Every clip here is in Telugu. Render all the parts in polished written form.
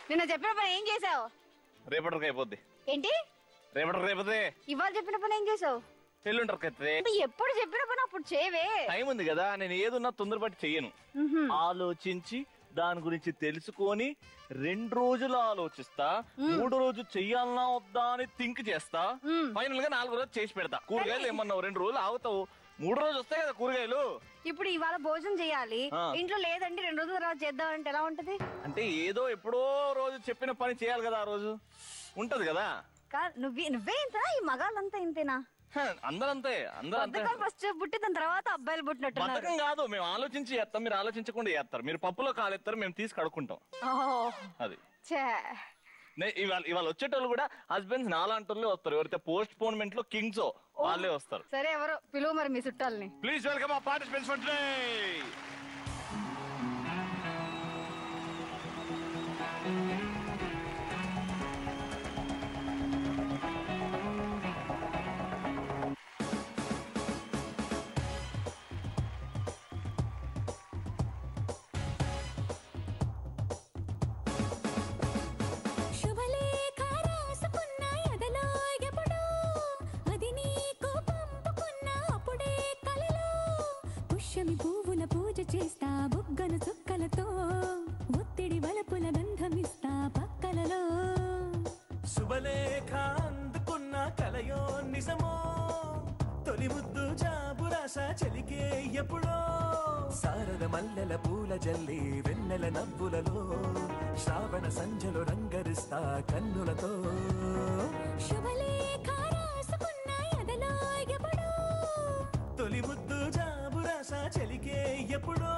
నిన్న చెప్పిన పని ఏం చేసావు? రేపటికి అయిపోద్ది. ఏంటి? రేపటికి అయిపోతే ఇవాళ చెప్పిన పని ఏం చేసావు? ఎల్లుంటారు. ఎప్పుడు చెప్పిన పని అప్పుడు చేయవే. టైం ఉంది కదా, నేను ఏదున్నా తొందరపట్టి చెయ్యను. ఆలోచించి దాని గురించి తెలుసుకొని 2 రోజులు ఆలోచిస్తా, 3 రోజు చెయ్యాలన్నా వద్దా అని థింక్ చేస్తా, ఫైనల్ గా 4వ రోజు చేసి పెడతా. కూరగాయలు ఏమన్నావు 2 రోజులు ఆగుతావు, 3 రోజు వస్తాయి కదా కూరగాయలు. ఇప్పుడు ఇవాళ భోజనం చేయాలి, ఇంట్లో లేదంటే 2 రోజుల తర్వాత చేద్దామంటే ఎలా ఉంటది? అంటే ఏదో ఎప్పుడో రోజు చెప్పిన పని చేయాలి కదా, ఆ రోజు ఉంటది కదా. నువ్వే ఇంతనా? ఈ మగాళ్ళంతా ఇంతేనా? అందరంతే. ఫస్ట్ పుట్టి దాని తర్వాత అబ్బాయిలు పుట్టినట్టు బతకం కాదు. మేము ఆలోచించి చేస్తాం, మీరు ఆలోచించకుండా చేస్తారు. మీరు పప్పులో కాలేస్తారు, మేము తీసి కడుక్కుంటాం. అది ఇవాళ వచ్చేటోళ్ళు కూడా హస్బెండ్స్ నాలాంటి వస్తారు. ఎవరైతే పోస్ట్ పోన్మెంట్ లో కింగ్స్ వాళ్ళే వస్తారు. సరే, ఎవరో పిలువు మరి మీ చుట్టాలని. ప్లీజ్ వెల్కమ్ ఆ పార్టిసిపెంట్స్ ఫర్ టుడే. చేస్తా బుగ్గను చుక్కలతో ఒత్తిడి వలపుల గంధమిస్తా పక్కలలో. శుభలేఖ అందుకున్న కలయో నిజమో, తొలి ముద్దు జాబు రాస చెలికే ఎప్పుడో. శారద మల్లెల పూల జల్లి వెన్నెల నవ్వులలో, శ్రావణ సంజలు రంగరిస్తా కన్నులతో. శుభలేఖ రాసుకున్న ఎదలో ఎప్పుడో, తొలి ముద్దు జాబు రాస చెలికే ఎప్పుడో.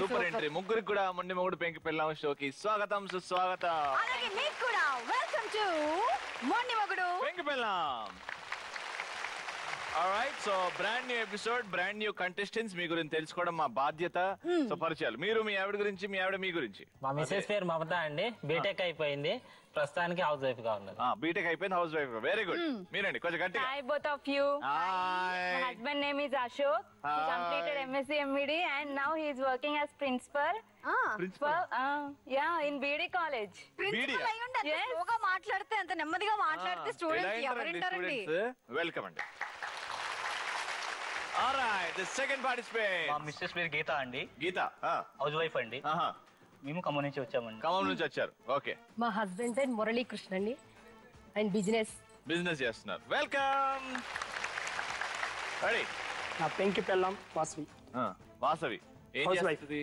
Super entry. ముగ్గురికి కూడా మొండి మొగుడు పెంకి పెళ్ళాం షోకి స్వాగతం, సుస్వాగతం. అలాగే మీకు కూడా వెల్కమ్ టు మొండి మొగుడు పెంకి పెళ్ళాం. Alright, so brand new episode, brand new contestants. మీ గురించి తెలుసుకోవడం మా బాధ్యత. సో పరిచయాలు, మీరు మీ ఆవిడ గురించి, మీ ఆవిడ మీ గురించి. మా మిసెస్ పేరు మమత అండి, బీటెక్ అయిపోయింది, ప్రస్తుతానికి హౌస్ వైఫ్ గా ఉన్నది. బీటెక్ అయిపోయింది, హౌస్ వైఫ్. Very good. మీరండి కొంచెం గట్టిగా. Hi both of you. My husband name is Ashok. He completed MSc MBD and now he is working as principal. In BD college. Principal అయి ఉండి అంత స్లోగా మాట్లాడితే, అంత నెమ్మదిగా మాట్లాడితే స్టూడెంట్స్ ఎవరింటారండి? వెల్కమ్ అండి. Alright, the second participant. మా మిస్సెస్ పేరు గీత అండి. గీత హౌస్ వైఫ్ అండి. మేము ఖమ్మం నుంచి వచ్చామండి. ఖమ్మం నుంచి వచ్చారు. ఓకే. మా హస్బెండ్ పేరు మురళీకృష్ణ అండి, అండ్ బిజినెస్ చేస్తున్నారు. వెల్కమ్. రెడీ. నా పెంకి పెళ్ళాం వాసవి. వాసవి ఏం చేస్తుంది?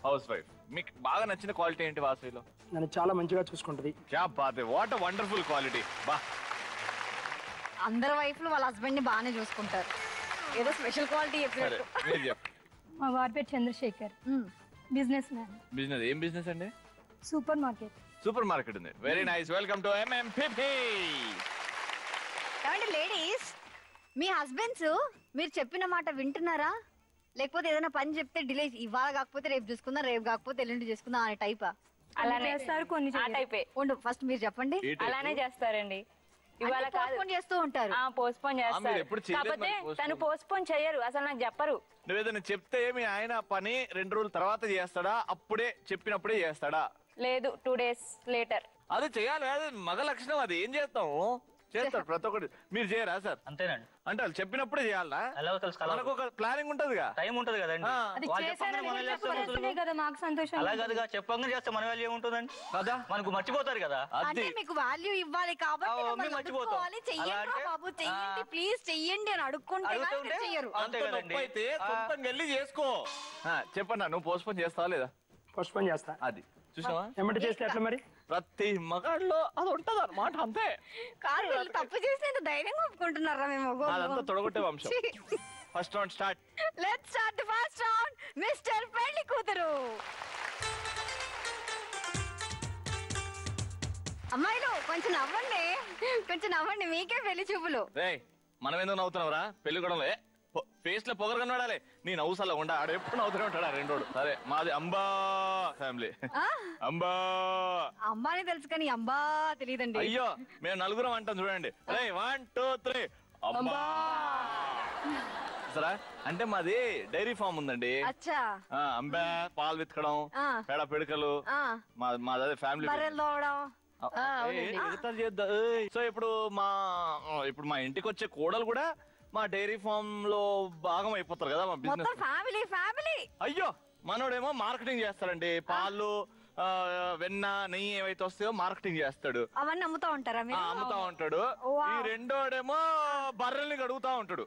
House wife. మీకు బాగా నచ్చిన క్వాలిటీ ఏంటి వాసవిలో? నన్ను చాలా మంచిగా చూసుకుంటది. క్యా బాత్ హై, వాట్ ఎ వండర్ఫుల్ క్వాలిటీ. బా, అందరు వైఫ్లు వాళ్ళ హస్బెండ్ ని బాగానే చూసుకుంటారు. ఏదో స్పెషల్ క్వాలిటీ చెప్పారు. మా వారి పేరు చంద్రశేఖర్, బిజినెస్ మ్యాన్. బిజినెస్ ఏం బిజినెస్ అండి? Super market. సూపర్ మార్కెట్ ఉంది. Very nice. Welcome to MMPP. ఏమండి లేడీస్, మీ హస్బెండ్స్ మీరు చెప్పిన మాట వింటున్నారా? లేకపోతే ఏదైనా పని చెప్తే డిలే, ఇవాళ కాకపోతే రేపు చూసుకుందాం, రేపు కాకపోతే ఎల్లుండి చూసుకుందాం అనే టైపా? అలానే చేస్తారు, కొన్ని టైపే. ఫస్ట్ మీరు చెప్పండి. అలానే చేస్తారండి. ఇవాళ చేస్తూ ఉంటారు, పోస్ట్పోన్ చేస్తారు. కాకపోతే తను పోస్ట్పోన్ చెయ్యరు, అసలు నాకు చెప్పరు. నువ్వేదైనా చెప్తే మీ ఆయన పని 2 రోజుల తర్వాత చేస్తాడా, అప్పుడే చెప్పినప్పుడే చేస్తాడా? లేదు, 2 days later. అది చెయ్యాలి, అది మగ లక్షణం. అది ఏం చేస్తాం, చేస్తారు ప్రతి ఒక్కటి. మీరు చేయరా సార్? అంతేనండి. అంటే వాళ్ళు చెప్పినప్పుడే చేయాలా? మనకు ఒక ప్లానింగ్ ఉంటదిగా, టైం ఉంటది కదండి. అలా కాదుగా, చెప్పంగా చేస్తే మన వాల్యూ ఏముంటుందండి కదా, మనకు మర్చిపోతారు కదా. అంటే మీకు వాల్యూ ఇవ్వాలి కాబట్టి మర్చిపోవాలి. చెయ్యండి బాబు, చెయ్యండి ప్లీజ్, చెయ్యండి అని అడుక్కుంటే చెయ్యరు. అయితే సొంతంగా వెళ్ళి చేసుకో. చెప్పన్నా, నువ్వు పోస్ట్పోన్ చేస్తావా లేదా? పోస్ట్పోన్ చేస్తా. అది చూసావా, ఏమంటే చేస్తే ఎట్లా మరి? ప్రతి మగాళ్ళలో అది ఉంటది అన్నమాట. అంతే కాదు, వీళ్ళు తప్పు చేసినంత ధైర్యంగా ఒప్పుకుంటున్నారా? మేము అదంతా తొడగొట్టే వంశం. First round start. Let's start the first round. Mister పెళ్లి కూతురు. అమ్మాయిలు కొంచెం నవ్వండి, కొంచెం నవ్వండి, మీకే పెళ్లి చూపులు. మనం ఎందుకు నవ్వుతున్నావురా? పెళ్లి కూడా ఫేస్ లో పొగరు కనబడాలి. నేను నవ్వుసలా ఉండా ఆడ ఎప్పుడు నవ్వుతూనే ఉంటాడు ఆ రెండోడు. సరే మాది అంబా ఫ్యామిలీ. అంబా అంబాని తెలుసు కానీ అంబా తెలియదండి. అయ్యో మేము నలుగురం అంటాం చూడండి. 1 2 3 అంబా. సరే అంటే మాది డైరీ ఫామ్ ఉందండి. అచ్చా. అంబా పాలు వితకడం, పేడ పిడకలు, మాది ఫ్యామిలీ. సో ఇప్పుడు మా ఇంటికి వచ్చే కోడలు కూడా మా డైరీ ఫామ్ లో భాగం అయిపోతారు కదా మా బిజినెస్. ఫ్యామిలీ. అయ్యో మనోడేమో మార్కెటింగ్ చేస్తాడండి. పాలు, వెన్న, నెయ్యి ఏవైతే వస్తాయో మార్కెటింగ్ చేస్తాడు. అవన్నీ అమ్ముతా ఉంటారా? అమ్ముతా ఉంటాడు. ఈ రెండోడేమో బర్రెల్ని కడుగుతా ఉంటాడు.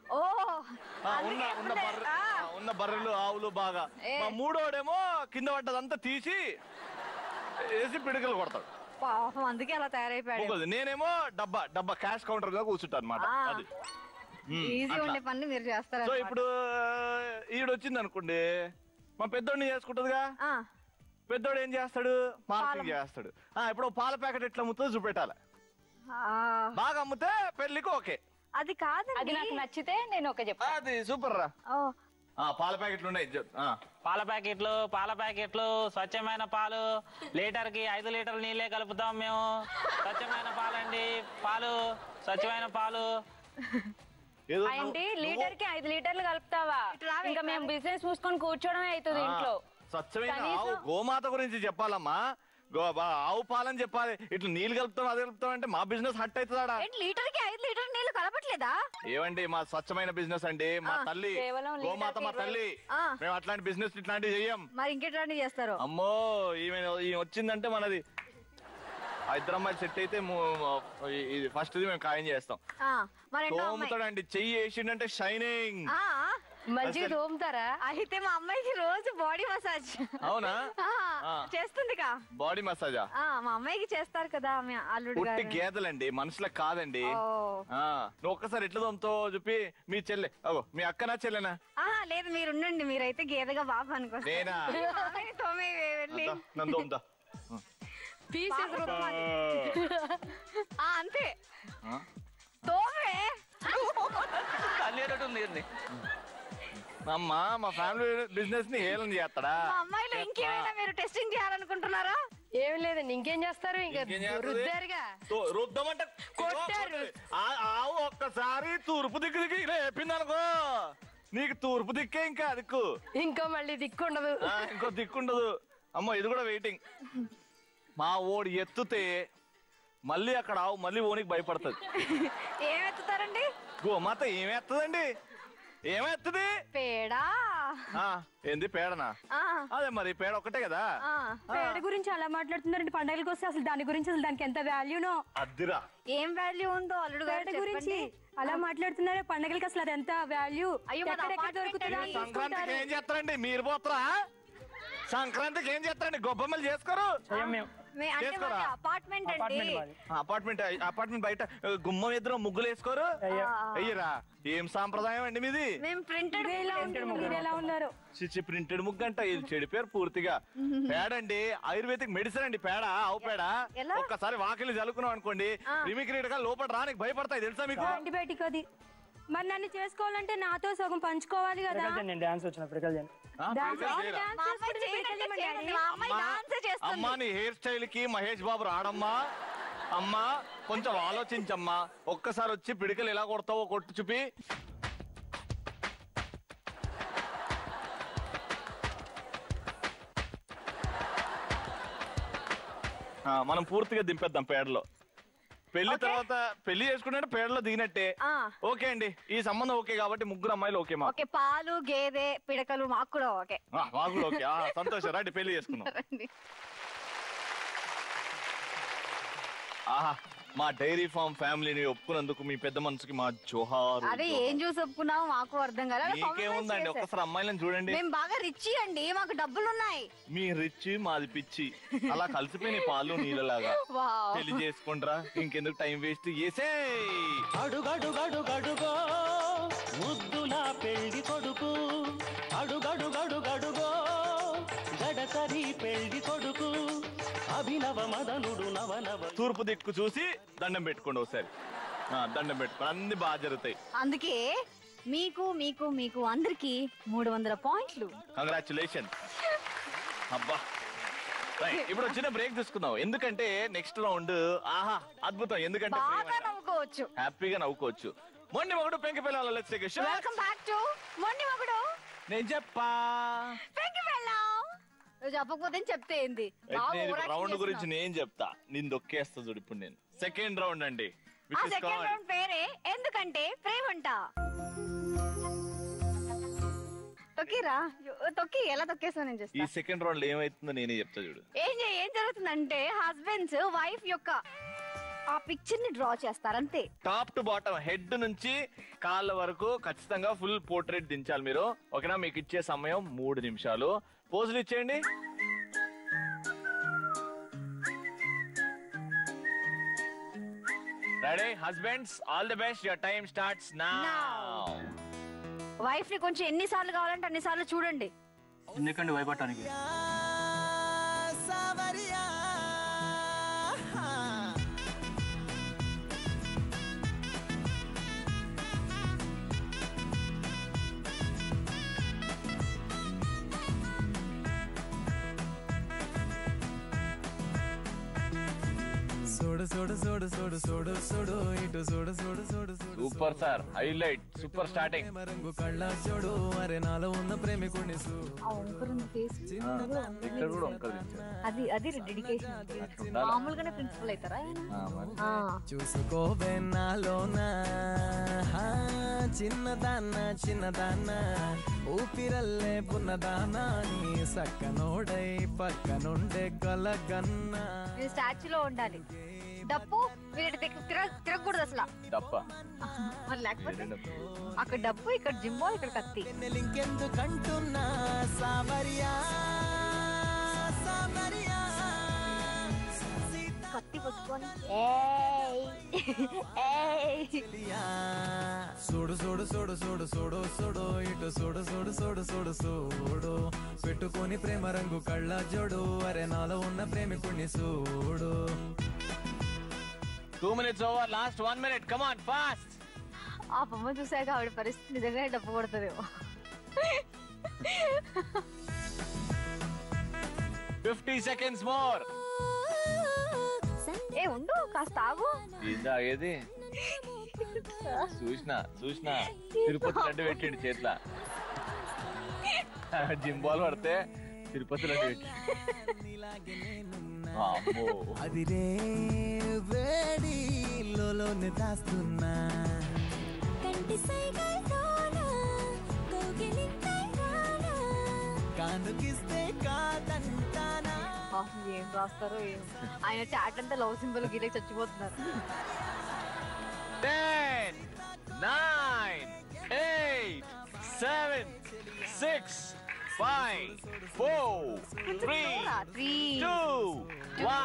ఉన్న బర్రెలు, ఆవులు బాగా. మా మూడోడేమో కింద పడ్డదంతా తీసి వేసి పిడికలు కొడతాడు. అందుకే అలా తయారైపోయాడు. నేనేమో డబ్బా క్యాష్ కౌంటర్ మీద కూర్చుంటా అనమాట. అది ఈజీ ఉండే పని మీరు చేస్తారు. సో ఇప్పుడు ఈడొచ్చింది అనుకోండి, మా పెద్దోడిని చేసుకుంటదిగా. పెద్దోడు ఏం చేస్తాడు? మార్కెటింగ్ చేస్తాడు. ఇప్పుడు పాల ప్యాకెట్ ఎట్లా అమ్ముతుందో చూపెట్టాలి. బాగా అమ్ముతే పెళ్లికి ఓకే. అది కాదు, అది నాకు నచ్చితే నేను ఓకే చెప్తా. అది సూపర్ రా. పాల ప్యాకెట్లు ఉన్నాయి. పాల ప్యాకెట్లు స్వచ్ఛమైన పాలు. లీటర్ కి 5 లీటర్ల నీళ్ళే కలుపుతాం మేము. స్వచ్ఛమైన పాలండి. పాలు స్వచ్ఛమైన పాలు. ఏంటి లీటర్ కి 5 లీటర్లు కలుపుతావా? ఇంకా మేము బిజినెస్ చూసుకొని కూర్చోవడమే అవుతుంది ఇంట్లో. స్వచ్ఛమైన ఆవు గోమాత గురించి చెప్పాలమ్మా. ఆవు పాలని చెప్పాలి. ఇట్లా నీళ్ళు కలుపుతాం అది కలుపుతాం అంటే మా బిజినెస్ హట్ అవుతుందా? లీటర్ కి 5 లీటర్ నీళ్లు కలపట్లేదా? ఏమండి మా స్వచ్ఛమైన బిజినెస్ అండి. మా తల్లి గోమాత, మా తల్లి. మేము అట్లాంటి బిజినెస్ ఇట్లాంటివి చెయ్యం. మరి ఇంకెట్లాంటివి చేస్తారు? అమ్మో ఈమె వచ్చిందంటే మనది ఇద్దరు అమ్మాయిలు సెట్ అయితే ఫస్ట్ మేము ఖాయం చేస్తాం. తోముతాడండి. చెయ్యి వేసిండంటే షైనింగ్. మంచిగా తోముతారా? అయితే మా అమ్మాయికి రోజు బాడీ మసాజ్. అవునా? చేస్తుంది. బాడీ మసాజా? మా అమ్మాయికి చేస్తారు కదా అల్లుడు గారు. గేదెలండి, మనుషులకు కాదండి. నువ్వు ఒక్కసారి ఎట్లా తోముతో చెప్పి. మీ చెల్లె మీ అక్కనా చెల్లెనా? లేదు మీరు ఉండండి. మీరైతే గేదెగా బాబు అనుకో. నేనా? తోమే వెళ్ళి నన్ను తోముతా. అంతే తోమే. అమ్మా మా ఫ్యామిలీ బిజినెస్ ని ఏలం చేస్తాడా? మా అమ్మాయిలో ఇంకేమైనా మీరు టెస్టింగ్ చేయాలనుకుంటున్నారా? ఏం లేదండి. ఇంకేం చేస్తారు? రుద్దామంటే ఆవు ఒక్కసారి తూర్పు దిక్కు ఇలా చెప్పిందనుకో, నీకు తూర్పు దిక్కే ఇంకా దిక్కు. ఇంకో మళ్ళీ దిక్కుండదు. ఇంకో దిక్కుండదు. అమ్మ ఇది కూడా వెయిటింగ్. మా ఓడి ఎత్తుతే మళ్ళీ అక్కడ ఆవు మళ్ళీ ఓనికి భయపడుతుంది. ఏమెత్తుతారండి? గోమాత ఏమేస్తుందండి? ఏమేస్తుంది? పేడ. ఏంది పేడనా? అదే మరి పేడ ఒక్కటే కదా. పేడ గురించి అలా మాట్లాడుతున్నారండి. పండుగలకు వస్తే అసలు దాని గురించి అసలు దానికి ఎంత వాల్యూనో. అద్దిరా ఏం వాల్యూ ఉందో అల్లుడు గారి గురించి అలా మాట్లాడుతున్నారే. పండుగలకి అసలు అది ఎంత వాల్యూ. సంక్రాంతికి ఏం చేస్తారండి? మీరు పోతారా? సంక్రాంతికి ఏం చేస్తారండి? గొబ్బమ్మలు చేసుకోరు? అపార్ట్మెంట్ బయట గుమ్మం ఎదురు ముగ్గులు వేసుకోరు? అయ్యరా ఏం సాంప్రదాయం అండి మీది? ప్రింటెడ్ ముగ్గు అంట. ఇది చెడిపోయారు పూర్తిగా. పేడండి ఆయుర్వేదిక్ మెడిసిన్ అండి పేడ. ఆవు పేడ ఒక్కసారి వాకిలి చల్లుకున్నాం అనుకోండి, క్రిమిక్రీడగా లోపల రానికి భయపడతాయి తెలుసా మీకు? యాంటీబయాటిక్ అది. మరి నన్ను చేసుకోవాలంటే నాతో సగం పంచుకోవాలి కదా. అమ్మా నీ హెయిర్ స్టైల్ కి మహేష్ బాబు రాడమ్మా. అమ్మా కొంచెం ఆలోచించమ్మా. ఒక్కసారి వచ్చి పిడికలు ఎలా కొడతావో కొట్టు చూపి. మనం పూర్తిగా దింపేద్దాం పేడలో. పెళ్లి తర్వాత పెళ్లి చేసుకుంటే పేడలో దిగినట్టే. ఓకే అండి, ఈ సంబంధం ఓకే కాబట్టి ముగ్గురు అమ్మాయిలు ఓకే. ఓకే పాలు గేదె పిడకలు మాకు కూడా ఓకే. మాకు కూడా ఓకే. సంతోషం. రండి పెళ్లి చేసుకున్నాం. ఆహా మా డైరీ ఫార్మ్ ఫ్యామిలీని ఒప్పుకున్నందుకు మీ పెద్ద మనసుకి మా జోహార్. అదే ఏం చూసి ఒప్పుకున్నావు మాకు అర్థం కాలేదు. మీకేముందండి ఒక్కసారి అమ్మాయిలను చూడండి. మేము బాగా రిచ్ అండి, మాకు డబ్బులు ఉన్నాయి. మీ రిచ్ మాది పిచ్చి అలా కలిసిపోయిన పాలు నీళ్ళలాగా. పెళ్లి చేసుకుంటారా? ఇంకెందుకు టైం వేస్ట్ చేసే. అడుగడుగడుగడుగో ముద్దులా పెళ్లి కొడుకు. అడుగడుగడుగడుగో గడసరి పెళ్లి కొడుకు. అభినవ మదనుడు నవనవ. తూర్పు దిక్కు చూసి దండం పెట్టుకోండి ఒకసారి. దండం పెట్టుకోండి, అన్ని బాగా జరుగుతాయి. అందుకే మీకు మీకు మీకు అందరికి 300 పాయింట్లు. కంగ్రాచులేషన్. అబ్బా ఇప్పుడు చిన్న బ్రేక్ తీసుకుందాం, ఎందుకంటే నెక్స్ట్ రౌండ్ ఆహా అద్భుతం, ఎందుకంటే బాగా నవ్వుకోవచ్చు, హ్యాపీగా నవ్వుకోవచ్చు. మొండి మొగుడు పెంకి పిల్లలు. Let's take a shot. Welcome back to మొండి మొగుడు నేను చెప్పా పెంకి పిల్లం. నువ్వు చెప్పకపోతే చెప్తే ఏంది? రౌండ్ గురించి నేను చెప్తా, నేను దొక్కేస్తా చూడు ఇప్పుడు. నేను సెకండ్ రౌండ్ అండి. సెకండ్ రౌండ్ పేరే ఎందుకంటే ప్రేమంట. తొక్కిరా తొక్కి ఎలా తొక్కేస్తా నేను ఈ సెకండ్ రౌండ్ లో ఏమైతుందో నేనే చెప్తా చూడు. ఏం జరుగుతుందంటే హస్బెండ్స్ వైఫ్ యొక్క ఆ పిక్చర్ ని డ్రా చేస్తారు అంతే. టాప్ టు బాటమ్, హెడ్ నుంచి కాళ్ళ వరకు ఖచ్చితంగా ఫుల్ పోర్ట్రేట్ దించాలి మీరు. ఓకేనా? మీకు ఇచ్చే సమయం 3 నిమిషాలు. పోజులు ఇచ్చేయండి. Ready husbands, all the best. Your time starts now. Wife ని కొంచెం ఎన్నిసార్లు కావాలంటే అన్నిసార్లు చూడండి. ఎందుకంటే భయపడటానికి. Super sir, highlight, super starting. ఇక్కడ కూడా ఒక్కరు అది డెడికేషన్. మామూలుగానే ప్రిన్సిపల్ అవుతారా? చూసుకోవే నాలోనా చిన్నదాన్న ఊపిరల్లే పున్నదానా నీ సక్కనోడై పక్కనుండే కలగన్నా. స్టాచ్యూలో ఉండాలి. డప్పు తిరగకూడదు అసలు. డప్ప మరి లేకపోతే అక్కడ డప్పు, ఇక్కడ జింబో, ఇక్కడ కత్తి. ఇంకెందుకంటున్నా సామరియా కత్తి పట్టుకొని చూడు చూడు చూడు చూడు చూడు చూడు ఇటు చూడు చూడు చూడు చూడు చూడు పెట్టుకొని ప్రేమ రంగు కళ్ళ జోడు అరే నాలో ఉన్న ప్రేమికుణ్ణి చూడు. 2 minutes over, last 1 minute. Come on, fast. ఆ బొమ్మ చూసాక ఆవిడ పరిస్థితి నిజంగానే డప్పు కొడుతుందేమో. 50 seconds more. ఉండు కాస్త ఆగు. ఏందా ఏది? చూసినా తిరుపతి లడ్డు పెట్టిండు చేతిలో. జింబాల్ పడితే తిరుపతి లడ్డు పెట్టి. అదిరే వేడి లోనే దాస్తున్నా కానుకిస్తే కాదంటానా. ఏం రాస్తారో ఏం. ఆయన చాట్ అంతా లవ్ సింబల్ గీలకి చచ్చిపోతున్నారు. 10, 9, 8, 7, 6, 5, 4, 3, 2, 1.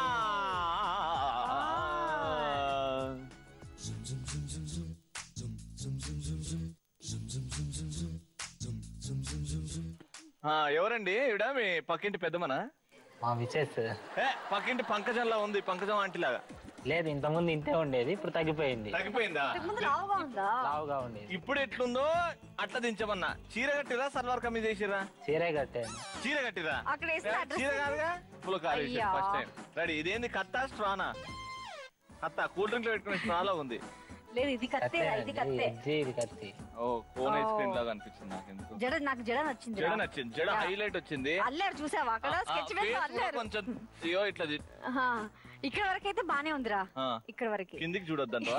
ఎవరండి ఈవిడ? మీ పక్కింటి పెద్దమనా? మా విశేష్ పక్కింటి పంకజంలా ఉంది, పంకజం ఆంటీ లాగా. లేదు, ఇంతకుముందు ఇంతే ఉండేది, ఇప్పుడు తగ్గిపోయింది. తగ్గిపోయిందా? లావుగా ఉండేది. ఇప్పుడు ఎట్లుందో అట్లా దించమన్నా. చీర కట్టిరా, సల్వార్ కమీజ్ చేసిరా? చీరే కట్టాను. చీర కట్టిరా? చీర కాదుగా, ఫుల్ కాదు. First time. రెడీ. ఇదేంది కత్తా స్ట్రానా? కత్తా కూల్ డ్రింక్ లో పెట్టుకునే స్ట్రాలా ఉంది. లేదు, ఇది కత్తే. ఇది కత్తే. ఇది కత్తి. ఓ కోన్ ఐస్ క్రీమ్ లాగా అనిపించింది నాకు. నాకు జడ నచ్చింది. జడ హైలైట్ వచ్చింది. అల్లారు చూసావా అక్కడ? స్కెచ్ వేసి కొంచెం ఇట్లా ఇక్కడ వరకు అయితే బానే ఉందిరా. ఇక్కడ వరకు కిందికి చూడొద్దంట.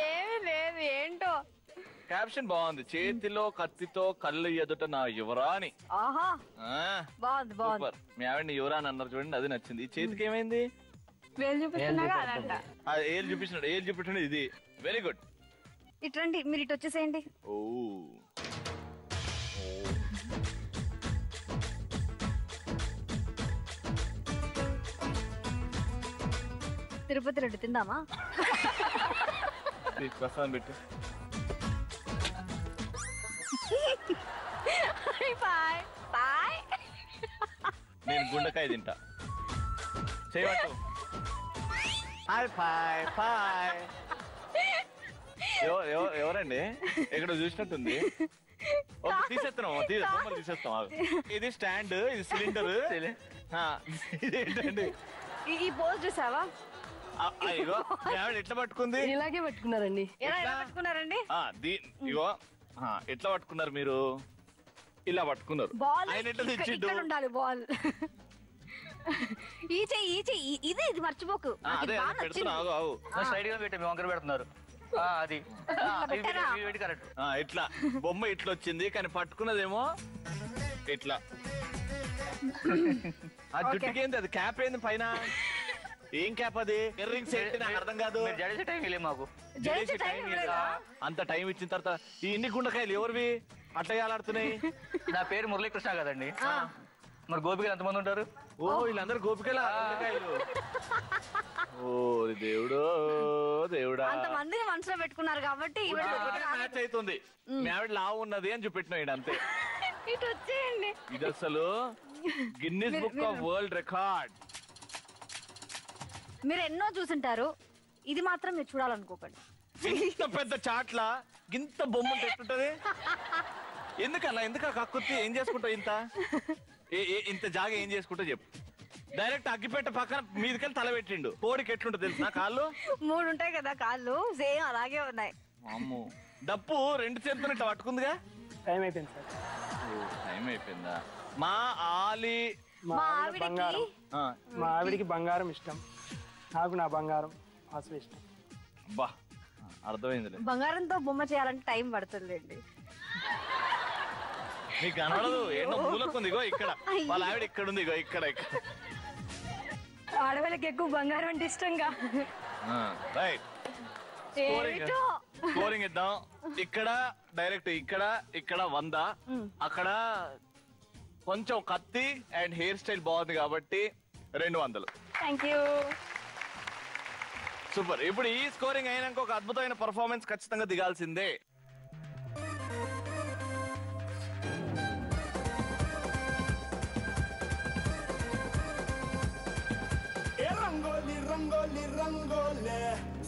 ఏమీ లేదు. ఏంటో క్యాప్షన్ బాగుంది. చేతిలో కత్తితో కళ్ళు ఎదుట నా యువరాని. ఆహా, బాగుంది బాగుంది. సూపర్. మీ ఆవిడని యువరాని అన్నారు చూడండి, అది నచ్చింది. ఈ చేతికి ఏమైంది? ఏళ్ళు చూపిస్తున్నాడు. ఏళ్ళు చూపించండి. ఇది వెరీ గుడ్. ఇట్రండి, మీరు ఇటు వచ్చేసేయండి. ఓ తిరుపతి లడ్డు తిందామా? ప్రసాదం పెట్టు. Bye bye. నేను గుండెకాయ తింటా. చేయబట్టు. Hi bye bye. ఎవరండి ఇక్కడ చూసినట్టుంది. తీసేస్తున్నాం తీసేస్తాం. ఇది స్టాండ్, ఇది సిలిండర్, ఇదేంటండి ఈ పోజ్ చూసావా? ఇగో ఎట్లా పట్టుకుంది? ఇలాగే పట్టుకున్నారండి. ఎలా పట్టుకున్నారండి? ఇగో ఎట్లా పట్టుకున్నారు మీరు? ఇలా పట్టుకున్నారు. బాల్ ఆయన ఎట్లా తెచ్చిండు? ఇక్కడ ఉండాలి బాల్. ఈ చెయ్యి ఇది మర్చిపోకు. అదే పెడుతున్నా. స్ట్రైట్ గా పెట్టి వంకర పెడుతున్నారు. అది కరెక్ట్. ఇట్లా బొమ్మ ఇట్లా వచ్చింది కానీ పట్టుకున్నదేమో ఇట్లా. ఆ జుట్టుకి ఏంది అది? క్యాప్ ఏంది పైన? ఏం క్యాప్ అది? ఇయర్ రింగ్స్ ఏంటి నాకు అర్థం కాదు. జడేసే టైం లేదు మాకు. అంత టైం ఇచ్చిన తర్వాత ఈ ఇన్ని గుండకాయలు ఎవరివి అట్లా ఆడుతున్నాయి? నా పేరు మురళీకృష్ణ కదండి. మరి గోపికలు ఎంతమంది ఉంటారు? ఓ వీళ్ళందరూ గోపికలా? ఓ దేవుడు దేవుడా, అంతమందిని మనసులో పెట్టుకున్నారు కాబట్టి మ్యాచ్ అవుతుంది. మీ ఆవిడ లావు ఉన్నది అని చూపెట్టినాడు అంతే. ఇటు వచ్చేయండి. ఇది అసలు Guinness book of world record. మీరు ఎన్నో చూసింటారు, ఇది మాత్రం మీరు చూడాలనుకోకండి. ఇంత పెద్ద చాట్ల ఇంత బొమ్మ ఎట్టుంటది? ఎందుకలా? ఎందుకు కక్కుర్తి? ఏం చేసుకుంటావు? ఇంత జాగా ఏం చేసుకుంటావు చెప్పు. డైరెక్ట్ అగ్గిపెట్ట పక్కన మీదకెళ్ళి తల పెట్టిండు. కోడికి ఎట్లుంటుంది తెలుసు? కాళ్ళు 3 ఉంటాయి కదా, కాళ్ళు సేమ్ అలాగే ఉన్నాయి. అమ్మో, డప్పు 2 చేతులు ఇట్లా పట్టుకుందిగా. టైం అయిపోయింది సార్. టైం అయిపోయిందా? మా ఆలి మా ఆవిడకి మా ఆవిడికి బంగారం ఇష్టం, నాకు నా బంగారం వాసు ఇష్టం. బా అర్థమైంది. బంగారంతో బొమ్మ చేయాలంటే టైం పడుతుందండి. నీకు కనబడదు, ఎన్నో మూలకుంది. ఇగో ఇక్కడ వాళ్ళ ఆవిడ ఇక్కడ ఉంది. ఇగో ఇక్కడ ఇక్కడ. ఆడవాళ్ళకి ఎక్కువ బంగారం అంటే ఇష్టంగా. రైట్, స్కోరింగ్ ఇద్దాం. ఇక్కడ డైరెక్ట్ ఇక్కడ 100, అక్కడ కొంచెం కత్తి అండ్ హెయిర్ స్టైల్ బాగుంది కాబట్టి 200. Thank you. సూపర్. ఇప్పుడు ఈ స్కోరింగ్ అయినాక ఒక అద్భుతమైన పర్ఫార్మెన్స్ ఖచ్చితంగా దిగాల్సిందే. రంగోలి రంగోలి రంగోలే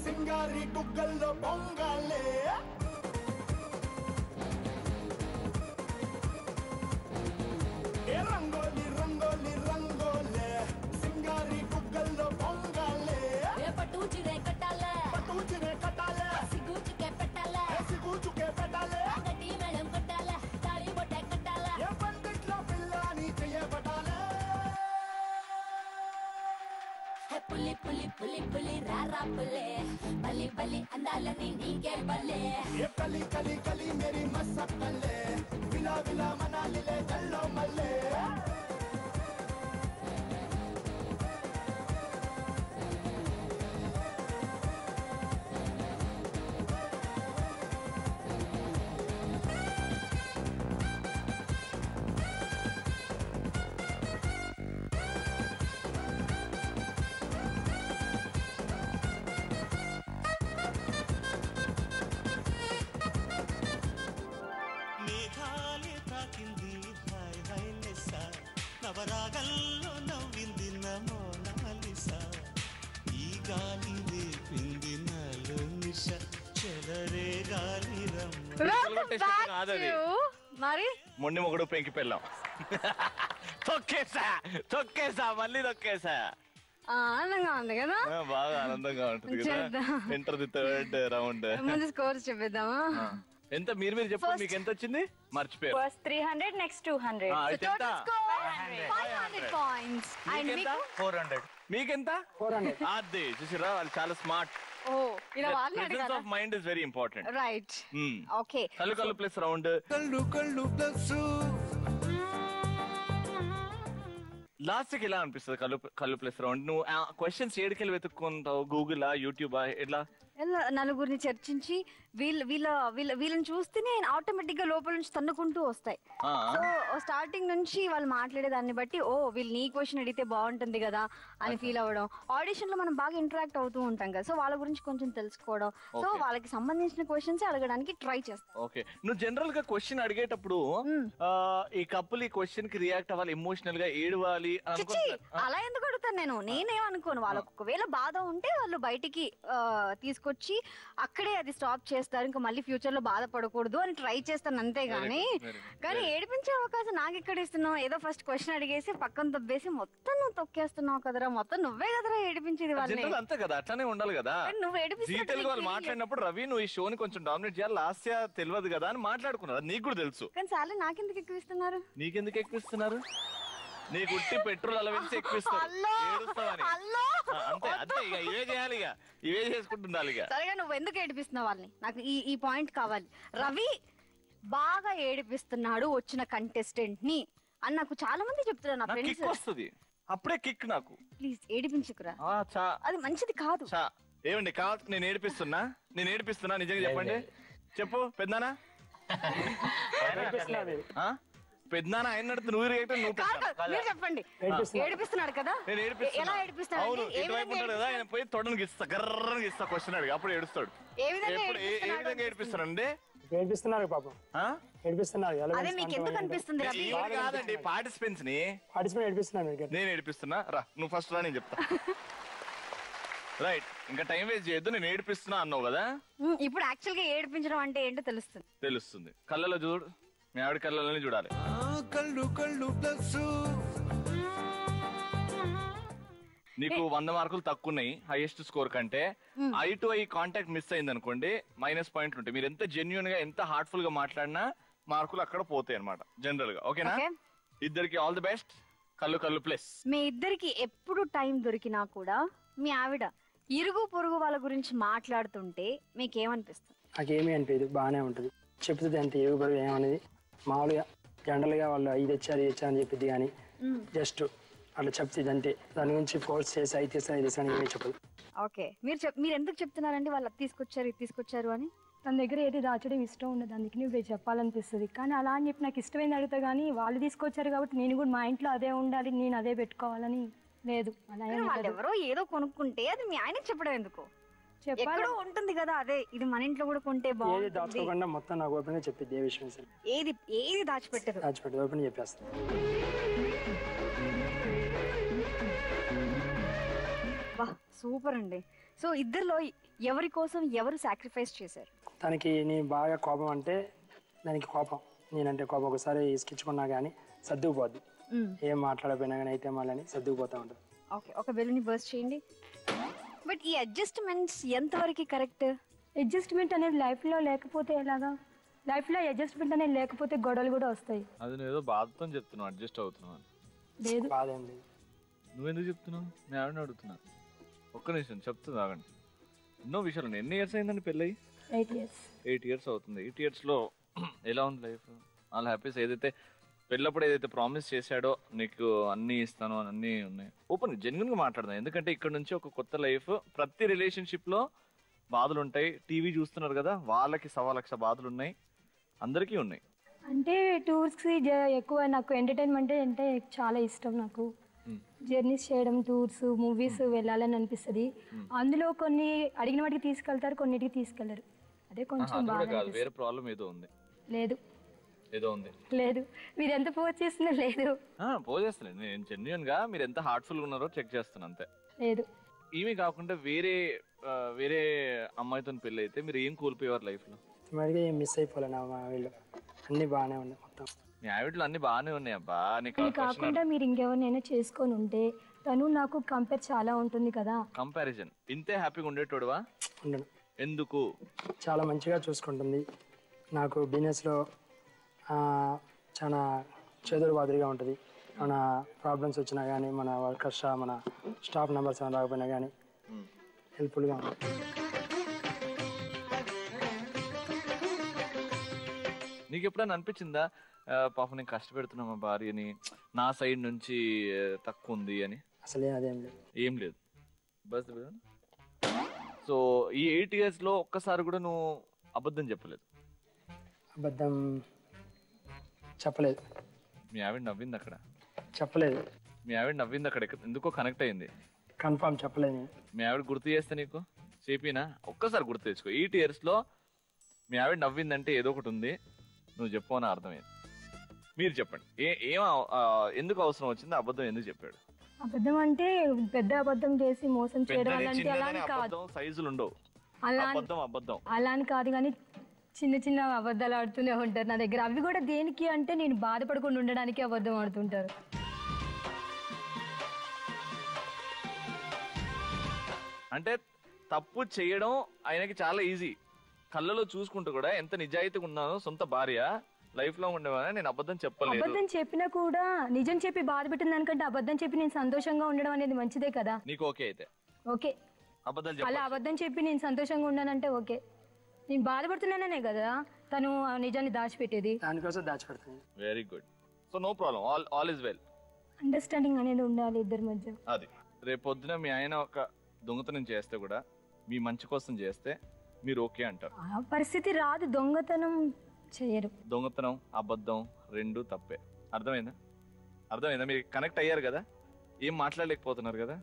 సింగారి గుగ్గల్లో పొంగాలే. రంగోలి రంగోలి రంగోలే సింగారి గుగ్గల్లో పొంగాలే. పట్టుచిరే కట్టాలే పట్టుచిరే కట్టాలే సిగుచుకే పెట్టాలే సిగుచుకే పెట్టాలే గట్టి మేళం కట్టాలే తాళి బొట్టే కట్టాలే ఏ పందిట్లో పిల్లని చేయబడాలే. పులి పులి పులి పులి రారా పులే బలి బలి అందాలని నీకే బలే. ఏ కలి కలి కలి మేరీ మసక్కలే విలా విలా మనాలిలే గల్లో మల్లే. నవరాగల్లో నవ్వింది నమోనాలిసా. ఈ గాలి రేపింది నాలో నిష చెలరే గాలి కాదది మరి మొండి మొగుడు పెంకి పెళ్ళాం. తొక్కేసా మళ్ళీ తొక్కేసా. ఆనందంగా ఉంది కదా? బాగా ఆనందంగా ఉంటుంది కదా. Enter the third round. ముందు స్కోర్స్ చెప్పేద్దామా? ఎంత మీరు చెప్పండి, మీకు ఎంత వచ్చింది? మర్చిపోయారు. First 300, next 200. పాయింట్స్. అండ్ మీకు 400. మీకెంత? 400. అదే చూసిరా, వాళ్ళు చాలా స్మార్ట్. ఓ ఇలా వాళ్ళని ప్రెసెన్స్ అడగాలా? Of mind is very important. Right. Okay. కళ్ళు ప్లస్ రౌండ్. లాస్ట్ కి ఎలా అనిపిస్తుంది కళ్ళు ప్లస్ రౌండ్? నువ్వు క్వశ్చన్స్ ఏడుకెళ్ళి వెతుక్కుంటావు? గూగుల్, యూట్యూబ్, ఎట్లా? నలుగురిని చర్చించి వీళ్ళని చూస్తేనే ఆటోమేటిక్ గా లోపల నుంచి తన్నుకుంటూ వస్తాయి. సో స్టార్టింగ్ నుంచి వాళ్ళు మాట్లాడే దాన్ని బట్టి వీళ్ళు నీ క్వశ్చన్ అడిగితే బాగుంటుంది కదా అని ఫీల్ అవ్వడం. ఆడిషన్ లో మనం బాగా ఇంటరాక్ట్ అవుతూ ఉంటాం కదా, సో వాళ్ళ గురించి కొంచెం తెలుసుకోవడం. సో వాళ్ళకి సంబంధించిన క్వశ్చన్స్ అడగడానికి ట్రై చేస్తాం. ఓకే, నువ్వు జనరల్ గా క్వశ్చన్ అడిగేటప్పుడు ఈ కప్పుల్ ఈ క్వశ్చన్ కి రియాక్ట్ అవ్వాలి, ఎమోషనల్ గా ఏడవాలి అలా ఎందుకు అడుగుతాను? నేనేమనుకోను. వాళ్ళకు ఒకవేళ బాధ ఉంటే వాళ్ళు బయటికి తీసుకొచ్చి అక్కడే అది స్టాప్ చేసి చేస్తారు, ఇంకా మళ్ళీ ఫ్యూచర్ లో బాధపడకూడదు అని ట్రై చేస్తాను అంతే గానీ కానీ ఏడిపించే అవకాశం నాకు ఎక్కడ ఇస్తున్నావు? ఏదో ఫస్ట్ క్వశ్చన్ అడిగేసి పక్కన తొబ్బేసి మొత్తం నువ్వు తొక్కేస్తున్నావు కదరా, మొత్తం నువ్వే కదరా ఏడిపించేది వాళ్ళని. అంతే కదా, అట్లానే ఉండాలి కదా. నువ్వు ఏడిపించి వాళ్ళు మాట్లాడినప్పుడు రవి నువ్వు ఈ షోని కొంచెం డామినేట్ చేయాలి, లాస్య తెలియదు కదా అని మాట్లాడుకున్నారు. నీకు కూడా తెలుసు, కానీ సార్లు నాకెందుకు ఎక్కువ ఇస్తున్నారు? నీకెందుకు ఎక్కువ ఇస్తున్నారు? నీకు ఉట్టి పెట్రోల్ అలవెన్స్ ఎక్కువ ఇస్తారు, ఏడుస్తావని. అంతే అంతే, ఇక ఇవే చేయాలి, ఇక ఇవే చేసుకుంటుండాలి. ఇక సరిగా నువ్వు ఎందుకు ఏడిపిస్తున్నావు వాళ్ళని? నాకు ఈ పాయింట్ కావాలి. రవి బాగా ఏడిపిస్తున్నాడు వచ్చిన కంటెస్టెంట్ ని అని నాకు చాలా మంది చెప్తున్నారు నా ఫ్రెండ్స్. వస్తుంది అప్పుడే కిక్ నాకు. ప్లీజ్ ఏడిపించుకురా, అది మంచిది కాదు. ఏమండి కావాలి, నేను ఏడిపిస్తున్నా నిజంగా చెప్పండి. చెప్పు పెద్దనా, పెద్దనా ఆయన నడుతు నువ్వు చెప్పండి. ఏడిపిస్తున్నాడు కదా, ఎలా ఏడిపిస్తున్నాడు? అవును, ఇటువైపు ఉంటాడు కదా ఆయన, పోయి తొడనికి ఇస్తా, గర్రనికి ఇస్తా క్వశ్చన్ అడిగి, అప్పుడు ఏడుస్తాడు. ఏ విధంగా ఏడిపిస్తానండి? ఏడిపిస్తున్నారు పాపం, ఏడిపిస్తున్నారు. అదే మీకు ఎందుకు అనిపిస్తుంది? కాదండి, పార్టిసిపెంట్స్ ని ఏడిపిస్తున్నాను. నేను ఏడిపిస్తున్నా, రా నువ్వు ఫస్ట్ రా, నేను చెప్తా. రైట్, ఇంకా టైం వేస్ట్ చేయొద్దు. నేను ఏడిపిస్తున్నా అన్నావు కదా, ఇప్పుడు యాక్చువల్ గా ఏడిపించడం అంటే ఏంటో తెలుస్తుంది. కళ్ళలో చూడు, మీ ఆవిడ కళ్ళలోనే చూడాలి. నీకు 100 మార్కులు తక్కువ ఉన్నాయి హైయెస్ట్ స్కోర్ కంటే. I to eye contact miss అయింది అనుకోండి, మైనస్ పాయింట్లు ఉంటాయి. మీరు ఎంత జెన్యున్ గా ఎంత హార్ట్ఫుల్ గా మాట్లాడినా మార్కులు అక్కడ పోతాయి అనమాట జనరల్ గా. ఓకేనా? ఇద్దరికి ఆల్ ది బెస్ట్. కళ్ళు ప్లస్. మీ ఇద్దరికి ఎప్పుడు టైం దొరికినా కూడా మీ ఆవిడ ఇరుగు పొరుగు వాళ్ళ గురించి మాట్లాడుతుంటే మీకేమనిపిస్తుంది? నాకేమీ అనిపించదు, బాగానే ఉంటుంది. చెప్తుంది అంతే, ఇరుగు పొరుగు ఏమనేది మామూలుగా జనరల్ గా వాళ్ళు ఇది తెచ్చారు అని చెప్పింది, కానీ జస్ట్ అట్లా చెప్తుంది అంతే. దాని గురించి ఫోర్స్ చేసి అది తెస్తాను ఇది తెస్తాను ఏమీ చెప్పదు. ఓకే, మీరు ఎందుకు చెప్తున్నారండి వాళ్ళు తీసుకొచ్చారు ఇది తీసుకొచ్చారు అని? తన దగ్గర ఏది దాచడం ఇష్టం ఉండదు, అందుకే నువ్వు చెప్పాలనిపిస్తుంది. కానీ అలా అని చెప్పి నాకు ఇష్టమైంది అడుగుతా, కానీ వాళ్ళు తీసుకొచ్చారు కాబట్టి నేను కూడా మా ఇంట్లో అదే ఉండాలి, నేను అదే పెట్టుకోవాలని లేదు. అలా వాళ్ళు ఎవరో ఏదో కొనుక్కుంటే అది మీ ఆయనకి చెప్పడం ఎందుకు? ఎక్కడో ఉంటుంది కదా, అదే ఇది మన ఇంట్లో కూడా కొంటే బాగుంటుంది. దాచుకోకుండా మొత్తం నాకు ఓపెన్ గా చెప్పిద్ది, ఏ విషయం ఏది దాచిపెట్టదు, ఓపెన్ చెప్పేస్తాను. వా సూపర్ అండి. సో ఇద్దరిలో ఎవరి కోసం ఎవరు సాక్రిఫైస్ చేశారు? తనకి నీ బాగా కోపం అంటే దానికి కోపం, నేనంటే కోపం. ఒకసారి ఇసుకించుకున్నా కానీ సర్దుకుపోద్ది, ఏం మాట్లాడపోయినా కానీ అయితే మళ్ళీ సర్దుకుపోతా ఉంటుంది. ఓకే, ఒక బెలూని బర్స్ట్ చేయండి. బట్ ఈ అడ్జస్ట్మెంట్స్ ఎంతవరకు కరెక్ట్? అడ్జస్ట్మెంట్ అనేది లైఫ్ లో లేకపోతే ఎలాగా? లైఫ్ లో అడ్జస్ట్మెంట్ అనేది లేకపోతే గొడవలు కూడా వస్తాయి. అది నువ్వు ఏదో బాధతో చెప్తున్నావు అడ్జస్ట్ అవుతున్నావు. లేదు, బాధ ఏం లేదు. నువ్వెందుకు చెప్తున్నావు? నేను ఆవిడని అడుగుతున్నా. ఒక్క నిమిషం చెప్తుంది, ఆగండి. ఎన్నో విషయాలు. ఎన్ని ఇయర్స్ అయిందండి పెళ్ళి? 8 years అవుతుంది. 8 years లో ఎలా ఉంది లైఫ్? వాళ్ళ హ్యాపీస్ ఏదైతే పెళ్ళప్పుడు ఏదైతే ప్రామిస్ చేశాడో నీకు అన్ని ఇస్తాను అని అన్ని ఉన్నాయి. ఓపెన్ జెన్యున్ గా మాట్లాడదాం, ఎందుకంటే ఇక్కడ నుంచి ఒక కొత్త లైఫ్. ప్రతి రిలేషన్షిప్ లో బాధలు ఉంటాయి. టీవీ చూస్తున్నారు కదా, వాళ్ళకి 1,00,000 బాధలు ఉన్నాయి, అందరికీ ఉన్నాయి. అంటే టూర్స్ కి ఎక్కువ నాకు ఎంటర్టైన్మెంట్ అంటే చాలా ఇష్టం. నాకు జర్నీస్ చేయడం, టూర్స్, మూవీస్ వెళ్ళాలని అనిపిస్తుంది. అందులో కొన్ని అడిగిన వాటికి తీసుకెళ్తారు, కొన్నిటికి తీసుకెళ్లరు. అదే కొంచెం బాగా. వేరే ప్రాబ్లం ఏదో ఉంది? లేదు, ఏదో ఉంది. లేదు, మీరు ఎంత పోస్ట్ చేస్తున్నా లేదు. పోస్ట్ చేస్తాను నేను జెన్యున్ గా. మీరు ఎంత హార్ట్ఫుల్ గా ఉన్నారో చెక్ చేస్తాను అంతే. లేదు, ఏమీ కాకుండా వేరే అమ్మాయితో పెళ్లి అయితే మీరు ఏం కోల్పోయేవారు లైఫ్ లో? ఏం మిస్ అయిపోలే నా వీళ్ళు, అన్ని బాగానే ఉన్నాయి మొత్తం. మీ ఆవిడలో అన్ని బాగానే ఉన్నాయి అబ్బా. కాకుండా మీరు ఇంకెవరినైనా చేసుకొని ఉంటే తను నాకు కంపేర్ చాలా ఉంటుంది కదా. కంపారిజన్ ఇంతే హ్యాపీగా ఉండేటోడువా? ఉండను. ఎందుకు? చాలా మంచిగా చూసుకుంటుంది. నాకు బిజినెస్లో చాలా చేదురు మాదిరిగా ఉంటుంది. మన ప్రాబ్లమ్స్ వచ్చినా కానీ, మన వర్కర్స్ మన స్టాఫ్ మెంబర్స్ రాకపోయినా కానీ హెల్ప్ఫుల్గా ఉంటుంది. నీకు ఎప్పుడైనా అనిపించిందా పాపం నేను కష్టపెడుతున్నా మా భార్యని, నా సైడ్ నుంచి తక్కువ ఉంది అని? అసలే అదేం లేదు, ఏం లేదు. బస్. సో ఈ 8 years లో ఒక్కసారి కూడా నువ్వు అబద్ధం చెప్పలేదు? అబద్ధం చెప్పలేదు. మీ ఆవిడ నవ్వింది అక్కడ? చెప్పలేదు. మీ ఆవిడ నవ్వింది అక్కడ, ఎందుకో కనెక్ట్ అయింది. కన్ఫర్మ్ చెప్పలేదు. మీ ఆవిడ గుర్తు చేస్తే నీకు చెప్పినా ఒక్కసారి గుర్తు తెచ్చుకో. 8 years లో మీ ఆవిడ నవ్విందంటే ఏదో ఒకటి ఉంది, నువ్వు చెప్పు అని అర్థమైంది. మీరు చెప్పండి, ఎందుకు అవసరం వచ్చింది? అబద్ధం ఎందుకు చెప్పాడు? అబద్ధం అంటే పెద్ద అబద్ధం చేసి మోసం చేయడం అలాంటి అలాంటి కాదు. సైజులు ఉండవు, అబద్ధం అలా అని కాదు కానీ చిన్న చిన్న అబద్ధాలు ఆడుతూనే ఉంటారు నా దగ్గర. అవి కూడా దేనికి అంటే నేను బాధపడకుండా ఉండడానికి అబద్ధం ఆడుతుంటారు. అంటే తప్పు చేయడం ఆయనకి చాలా ఈజీ. కళ్ళలో చూసుకుంటూ కూడా ఎంత నిజాయితీగా ఉన్నానో సొంత భార్య లైఫ్ లో ఉండేవాళ్ళ నేను అబద్ధం చెప్పలేదు. అబద్ధం చెప్పినా కూడా నిజం చెప్పి బాధ పెట్టిన దానికంటే అబద్ధం చెప్పి నేను సంతోషంగా ఉండడం అనేది మంచిదే కదా. నీకు ఓకే అయితే ఓకే, అలా అబద్ధం చెప్పి నేను సంతోషంగా ఉన్నానంటే ఓకే. నేను బాధపడుతున్నానే కదా తను నిజాన్ని దాచిపెట్టేది. దానికోసం దాచిపెడుతుంది. Very good. So no problem, all is well. Understanding అనేది ఉండాలి ఇద్దరి మధ్య. అది రేపు పొద్దున మీ ఆయన ఒక దొంగతనం చేస్తే కూడా మీ మంచి కోసం చేస్తే మీరు ఓకే అంటారు. ఆ పరిస్థితి రాదు, దొంగతనం చేయరు. దొంగతనం అబద్ధం రెండు తప్పే. అర్థమైందా? మీరు కనెక్ట్ అయ్యారు కదా, ఏం మాట్లాడలేకపోతున్నారు కదా.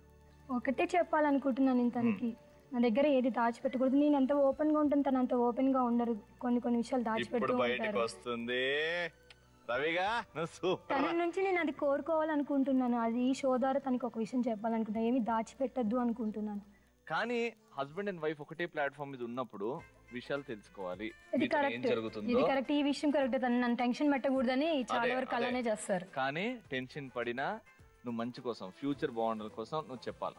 ఒకటే చెప్పాలనుకుంటున్నాను నేను తనకి, నా దగ్గర ఏది దాచిపెట్టకూడదు. నేను ఎంత ఓపెన్ గా ఉంటాను తను అంత ఓపెన్ గా ఉండరు. కొన్ని విషయాలు దాచిపెడుతూ బయటకు వస్తుంది. రవిగా తన నుంచి నేను అది కోరుకోవాలనుకుంటున్నాను. అది ఈ షో ద్వారా తనకి ఒక విషయం చెప్పాలనుకుంటున్నాను, ఏమి దాచిపెట్టద్దు అనుకుంటున్నాను. కానీ హస్బెండ్ అండ్ వైఫ్ ఒకటే ప్లాట్ఫామ్ మీద ఉన్నప్పుడు విషయాలు తెలుసుకోవాలి. ఇది కరెక్ట్, ఈ విషయం కరెక్ట్. తను నన్ను టెన్షన్ పెట్టకూడదని చాలా వరకు అలానే చేస్తారు. కానీ టెన్షన్ పడినా నువ్వు మంచి కోసం, ఫ్యూచర్ బాగుండాల కోసం నువ్వు చెప్పాలి.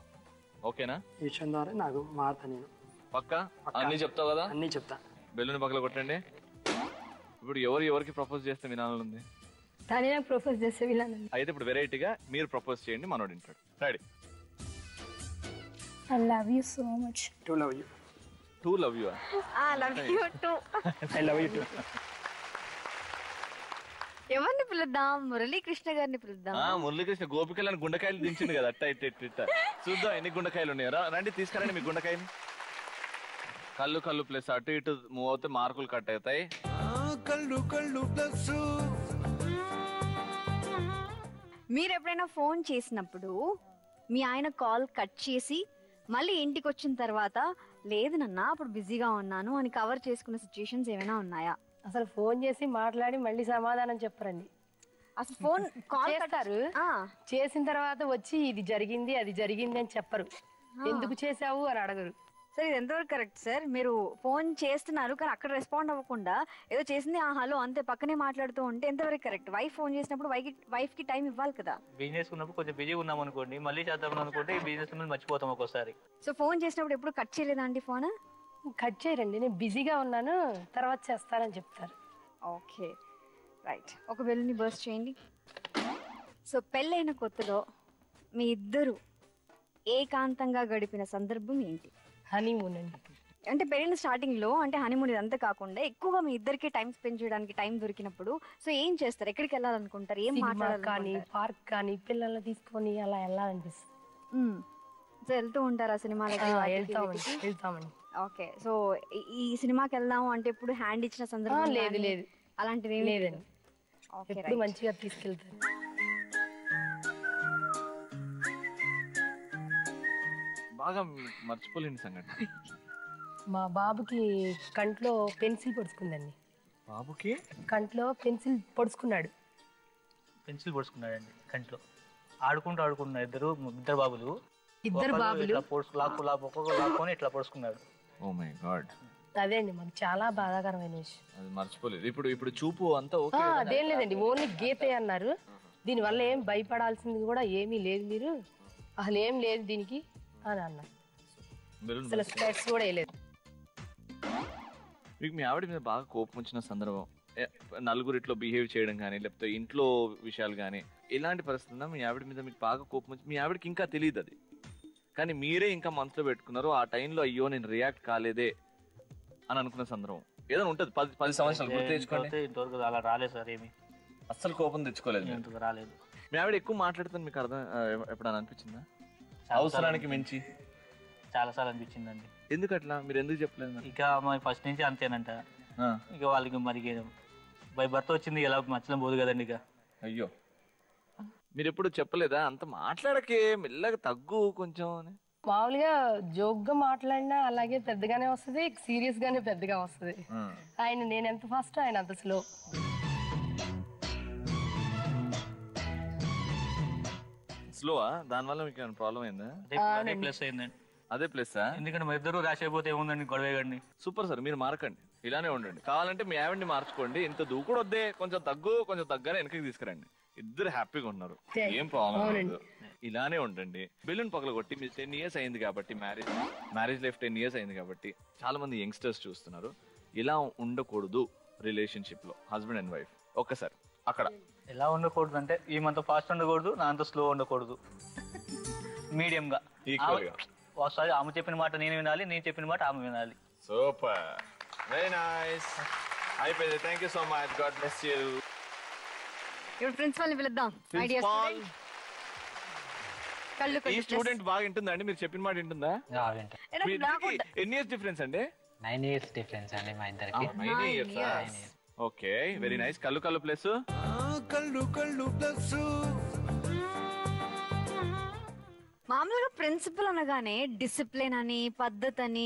ఓకేనా? ఈ విషయం ద్వారా నాకు మారుతా. నేను పక్కా అన్ని చెప్తావు కదా? అన్ని చెప్తా. బెలూన్ పక్కన కొట్టండి. ఇప్పుడు ఎవరికి ప్రపోజ్ చేస్తే వినాలనుంది? తనే నాకు ప్రపోజ్ చేస్తే వినాలని. అయితే ఇప్పుడు వెరైటీగా మీరు ప్రపోజ్ చేయండి, మనోడు ఇంటాడు. Ready? I love you so much. To love you. To love you. I love you too. I love you too. ఎవరిని పిలుద్దాం? మురళీకృష్ణ గారిని పిలుద్దాం. మురళీకృష్ణ గోపికలను గుండకాయలు దించింది కదా, అట్ట ఇట్ట. చూద్దాం ఎన్ని గుండకాయలు ఉన్నాయో. రండి తీసుకురండి మీ గుండకాయని. కళ్ళు ప్లస్ అటు ఇటు మూవ్ అవుతే మార్కులు కట్ అవుతాయి. కళ్ళు ప్లస్. మీరు ఎప్పుడైనా ఫోన్ చేసినప్పుడు మీ ఆయన కాల్ కట్ చేసి మళ్ళీ ఇంటికి వచ్చిన తర్వాత లేదు నాన్న అప్పుడు బిజీగా ఉన్నాను అని కవర్ చేసుకున్న సిచ్యుయేషన్స్ ఏమైనా ఉన్నాయా? అసలు ఫోన్ చేసి మాట్లాడి మళ్ళీ సమాధానం చెప్పరండి. అసలు ఫోన్ కాల్ చేస్తారు, చేసిన తర్వాత వచ్చి ఇది జరిగింది అది జరిగింది అని చెప్పరు. ఎందుకు చేసావు అని అడగరు. సార్ ఇది ఎంతవరకు కరెక్ట్ సార్? మీరు ఫోన్ చేస్తున్నారు కానీ అక్కడ రెస్పాండ్ అవ్వకుండా ఏదో చేసింది హలో అంతే పక్కనే మాట్లాడుతూ ఉంటే ఎంతవరకు కరెక్ట్? వైఫ్ ఫోన్ చేసినప్పుడు వైఫ్ కి టైం ఇవ్వాలి కదా. బిజినెస్ ఉన్నప్పుడు కొంచెం బిజీగా ఉన్నాం అనుకోండి, మళ్ళీ చేద్దాం అనుకుంటే బిజినెస్ మర్చిపోతాం ఒక్కోసారి. సో ఫోన్ చేసినప్పుడు ఎప్పుడు కట్ చేయలేదా అండి? ఫోన్ కట్ చేయరండి, నేను బిజీగా ఉన్నాను తర్వాత చేస్తానని చెప్తారు. Okay right. ఒక బెలూన్ని బర్స్ట్ చేయండి. సో పెళ్ళైన కొత్తలో మీ ఇద్దరు ఏకాంతంగా గడిపిన సందర్భం ఏంటి? హనీమూన్ అండి. అంటే పెళ్ళిన స్టార్టింగ్ లో అంటే హనీమూన్ ఇదంతా కాకుండా ఎక్కువగా మీ ఇద్దరికి టైం స్పెండ్ చేయడానికి టైం దొరికినప్పుడు సో ఏం చేస్తారు? ఎక్కడికి వెళ్ళాలనుకుంటారు? ఏం మాట్లాడాలి? కానీ పార్క్ కానీ పిల్లల్ని తీసుకొని అలా వెళ్ళాలనిపిస్తుంది. సో వెళ్తూ ఉంటారా సినిమాలకి? వెళ్తామండి. ఓకే. సో ఈ సినిమాకి వెళ్దాము అంటే ఇప్పుడు హ్యాండ్ ఇచ్చిన సందర్భం లేదు అలాంటిది లేదండి. ఎప్పుడు మంచిగా తీసుకెళ్తారు. బాగా మర్చిపోలేని సంఘటన. మా బాబుకి కంట్లో పెన్సిల్ పొడుచుకుందండి. బాబుకి కంట్లో పెన్సిల్ పొడుచుకున్నాడండి కంట్లో. ఆడుకుంటున్నారు ఇద్దరు బాబులు. లాక్కొని ఇట్లా పొడుచుకున్నాడు. Oh my God. అదే అండి మాకు చాలా బాధాకరమైన విషయం. అది మర్చిపోలేదు. ఇప్పుడు చూపు అంతా ఓకే? అదేం లేదండి, ఓన్లీ గీతే అన్నారు. దీనివల్ల ఏం భయపడాల్సింది కూడా ఏమీ లేదు, మీరు అసలు ఏం లేదు దీనికి అని అన్నారు. అసలు స్పెట్స్ కూడా వేయలేదు. మీకు మీ ఆవిడ మీద బాగా కోపం వచ్చిన సందర్భం, నలుగురిట్లో బిహేవ్ చేయడం కానీ లేకపోతే ఇంట్లో విషయాలు కానీ ఇలాంటి పరిస్థితుల్లో మీ ఆవిడ మీద మీకు బాగా కోపం వచ్చి మీ ఆవిడకి ఇంకా తెలియదు అది, కానీ మీరే ఇంకా మనసులో పెట్టుకున్నారు, ఆ టైంలో అయ్యో నేను రియాక్ట్ కాలేదే అని అనుకున్న సందర్భం ఏదైనా ఉంటుంది? 10 సంవత్సరాలు గుర్తు తెచ్చుకోండి. ఇంతవరకు అలా రాలేదు సార్, ఏమి అస్సలు కోపం తెచ్చుకోలేదు, రాలేదు. మీ ఆవిడ ఎక్కువ మాట్లాడుతుంది మీకు అర్థం ఎప్పుడైనా అనిపించిందా? అవసరానికి మించి చాలాసార్లు అనిపించిందండి. ఎందుకు అట్లా? మీరు ఎందుకు చెప్పలేదు? ఇక ఫస్ట్ నుంచి అంతేనంట. ఇక వాళ్ళకి మరి బై భర్త వచ్చింది ఎలా మచ్చలం పోదు కదండి. ఇక అయ్యో మీరు ఎప్పుడు చెప్పలేదా అంత మాట్లాడకే మెల్లగా తగ్గు కొంచెం అని? మామూలుగా జోక్గా మాట్లాడినా అలాగే పెద్దగానే వస్తుంది, సీరియస్ గానే పెద్దగా వస్తుంది. నేను ఎంత ఫాస్ట్ ఆయన అంత స్లో. స్లోవా? దానివల్ల మీకు ప్రాబ్లం అయిందా? ప్లస్ అయిందండి. అదే ప్లస్. ఎందుకంటే మా ఇద్దరు ర్యాష్ అయిపోతే ఏముందండి గొడవ గండి. సూపర్ సార్, మీరు మారకండి, ఇలానే ఉండండి. కావాలంటే మీ ఆవిడ్ని మార్చుకోండి. ఇంత దూకుడు వద్దే, కొంచెం తగ్గని వెనక్కి తీసుకురండి. ఇద్దరు హ్యాపీగా ఉన్నారు, ఏం ప్రాబ్లం లేదు. ఇలానే ఉండండి. బెలూన్ పగలగొట్టి మీరు 10 years అయింది కాబట్టి, మ్యారేజ్ లైఫ్ 10 years అయింది కాబట్టి చాలా మంది యంగ్స్టర్స్ చూస్తున్నారు. ఇలా ఉండకూడదు రిలేషన్షిప్ లో, హస్బెండ్ అండ్ వైఫ్. ఒక్కసారి అక్కడ ఎలా ఉండకూడదు అంటే ఈమంత ఫాస్ట్ ఉండకూడదు, నా అంత స్లో ఉండకూడదు, మీడియం గా ఈక్వల్ గా. ఒకసారి ఆమె చెప్పిన మాట నేను వినాలి, నేను చెప్పిన మాట ఆమె వినాలి. Super, very nice. అయిపోయింది. Thank you so much, God bless you. ఇప్పుడు ప్రిన్సిపల్ ని పిలుద్దాం. ఈ స్టూడెంట్ బాగా వింటుందండి, మీరు చెప్పిన మాట వింటుందా? ఎన్ని ఇయర్స్ డిఫరెన్స్ అండి? 9 years డిఫరెన్స్ అండి మా ఇద్దరికి. 9 years. Okay, very nice. కళ్ళు ప్లస్. కళ్ళు ప్లస్. మామూలుగా ప్రిన్సిపల్ అనగానే డిసిప్లిన్ అని, పద్ధతి అని,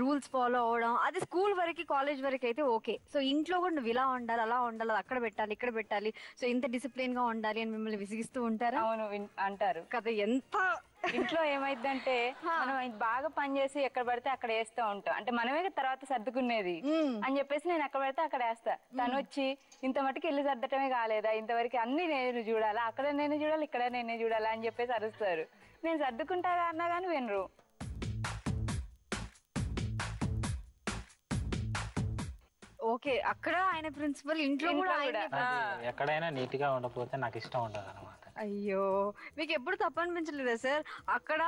రూల్స్ ఫాలో అవడం, అది స్కూల్ వరకు కాలేజ్ వరకు అయితే ఓకే. సో ఇంట్లో కూడా నువ్వు ఇలా ఉండాలి, అలా ఉండాలి, అక్కడ పెట్టాలి, ఇక్కడ పెట్టాలి, సో ఇంత డిసిప్లిన్ గా ఉండాలి అని మిమ్మల్ని విసిగిస్తూ ఉంటారా? అవును, అంటారు కదా. ఎంత ఇంట్లో ఏమైందంటే మనం బాగా పని చేసి ఎక్కడ పడితే అక్కడ వేస్తూ ఉంటాం. అంటే మనమే తర్వాత సర్దుకునేది అని చెప్పేసి నేను ఎక్కడ పడితే అక్కడ వేస్తా. తను వచ్చి ఇంత మటుకు ఇల్లు సర్దటమే కాలేదా, ఇంతవరకు అన్ని నేను చూడాలా, అక్కడ నేనే చూడాలి, ఇక్కడ నేనే చూడాలా అని చెప్పేసి అరుస్తారు. నేను సర్దుకుంటా అన్నా కానీ వినరు. ఓకే, అక్కడ ఆయన ప్రిన్సిపల్, ఇంట్లో కూడా ఎక్కడైనా నీట్ గా ఉండకపోతే నాకు ఇష్టం ఉండదు అనమాట. అయ్యో, మీకు ఎప్పుడు తప్పు అనిపించలేదా సార్? అక్కడ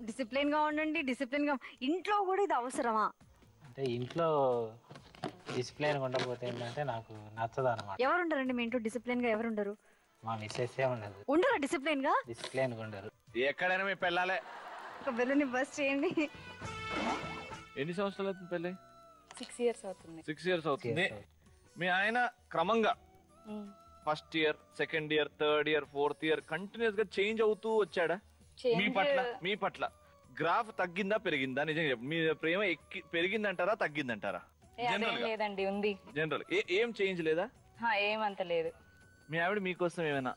డిసిప్లిన్ గా ఉండండి, డిసిప్లిన్ గా, ఇంట్లో కూడా ఇది అవసరమా? అంటే ఇంట్లో డిసిప్లిన్ ఉండకపోతే ఏంటంటే నాకు నచ్చదు అనమాట. ఎవరు ఉంటారండి మీ ఇంట్లో డిసిప్లిన్ గా? ఎవరు ఉండరు? మా మిస్సెస్ ఉండదు. ఉండరా డిసిప్లిన్ గా? డిసిప్లిన్ గా ఉండరు. ఎక్కడైనా మీ పెళ్ళాలే. ఒక బెల్లని బస్ చేయండి. ఎన్ని సంవత్సరాలు అవుతుంది పెళ్ళి? 6 years అవుతుంది. 6 years అవుతుంది. మీ ఆయన క్రమంగా first year, second year, third year, fourth year continuous గా చేంజ్ అవుతూ వచ్చాడా? మీ పట్ల గ్రాఫ్ తగ్గిందా పెరిగిందా? నిజంగా చెప్పు, మీ ప్రేమ పెరిగిందంటారా తగ్గిందంటారా? లేదండి, ఉంది. జనరల్ ఏం చేంజ్ లేదా? ఏమంత లేదు. మీ ఆవిడ మీకోసం ఏమైనా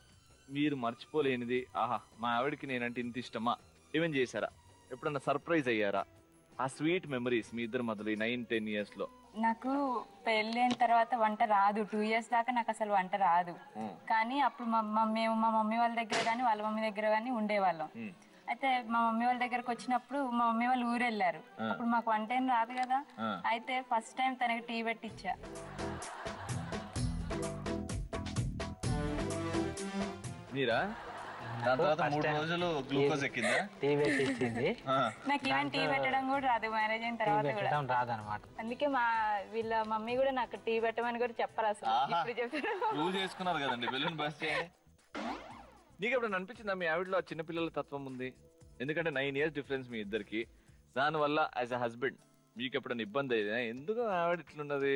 మీరు మర్చిపోలేనిది, ఆహా మా ఆవిడకి నేనంటే ఇంత ఇష్టమా, ఏమేం చేశారా? ఎప్పుడన్నా సర్ప్రైజ్ అయ్యారా? ఆ స్వీట్ మెమరీస్ మీ ఇద్దరు మొదలు 9-10 years లో. నాకు పెళ్ళైన తర్వాత వంట రాదు. 2 years దాకా నాకు అసలు వంట రాదు. కానీ అప్పుడు మా మమ్మీ వాళ్ళ దగ్గర కానీ వాళ్ళ మమ్మీ దగ్గర కానీ ఉండేవాళ్ళం. అయితే మా మమ్మీ వాళ్ళ దగ్గరకు వచ్చినప్పుడు మా మమ్మీ వాళ్ళు ఊరు వెళ్ళారు. అప్పుడు మాకు వంట ఏం రాదు కదా. అయితే ఫస్ట్ టైం తనకి టీ పెట్టిచ్చా. మీరా? దాని తర్వాత 3 రోజులు గ్లూకోజ్ ఎక్కిందా? టీ పెట్టించింది. నాకు ఈవెన్ టీ పెట్టడం కూడా రాదు మ్యారేజ్ అయిన తర్వాత కూడా. రాదనమాట. అందుకే వీళ్ళ మమ్మీ కూడా నాకు టీ పెట్టమని కూడా చెప్పరు అసలు. ఇప్పుడు చెప్పారు. ప్రూవ్ చేసుకున్నారు కదండి, బెలూన్ బస్ చేయండి. నీకు ఎప్పుడైనా అనిపించిందా మీ ఆవిడలో చిన్నపిల్లల తత్వం ఉంది? ఎందుకంటే 9 years డిఫరెన్స్ మీ ఇద్దరికి. దానివల్ల యాజ్ అ హస్బెండ్ మీకు ఎప్పుడైనా ఇబ్బంది అయ్యేదా? ఎందుకు ఆవిడ ఇట్లున్నది?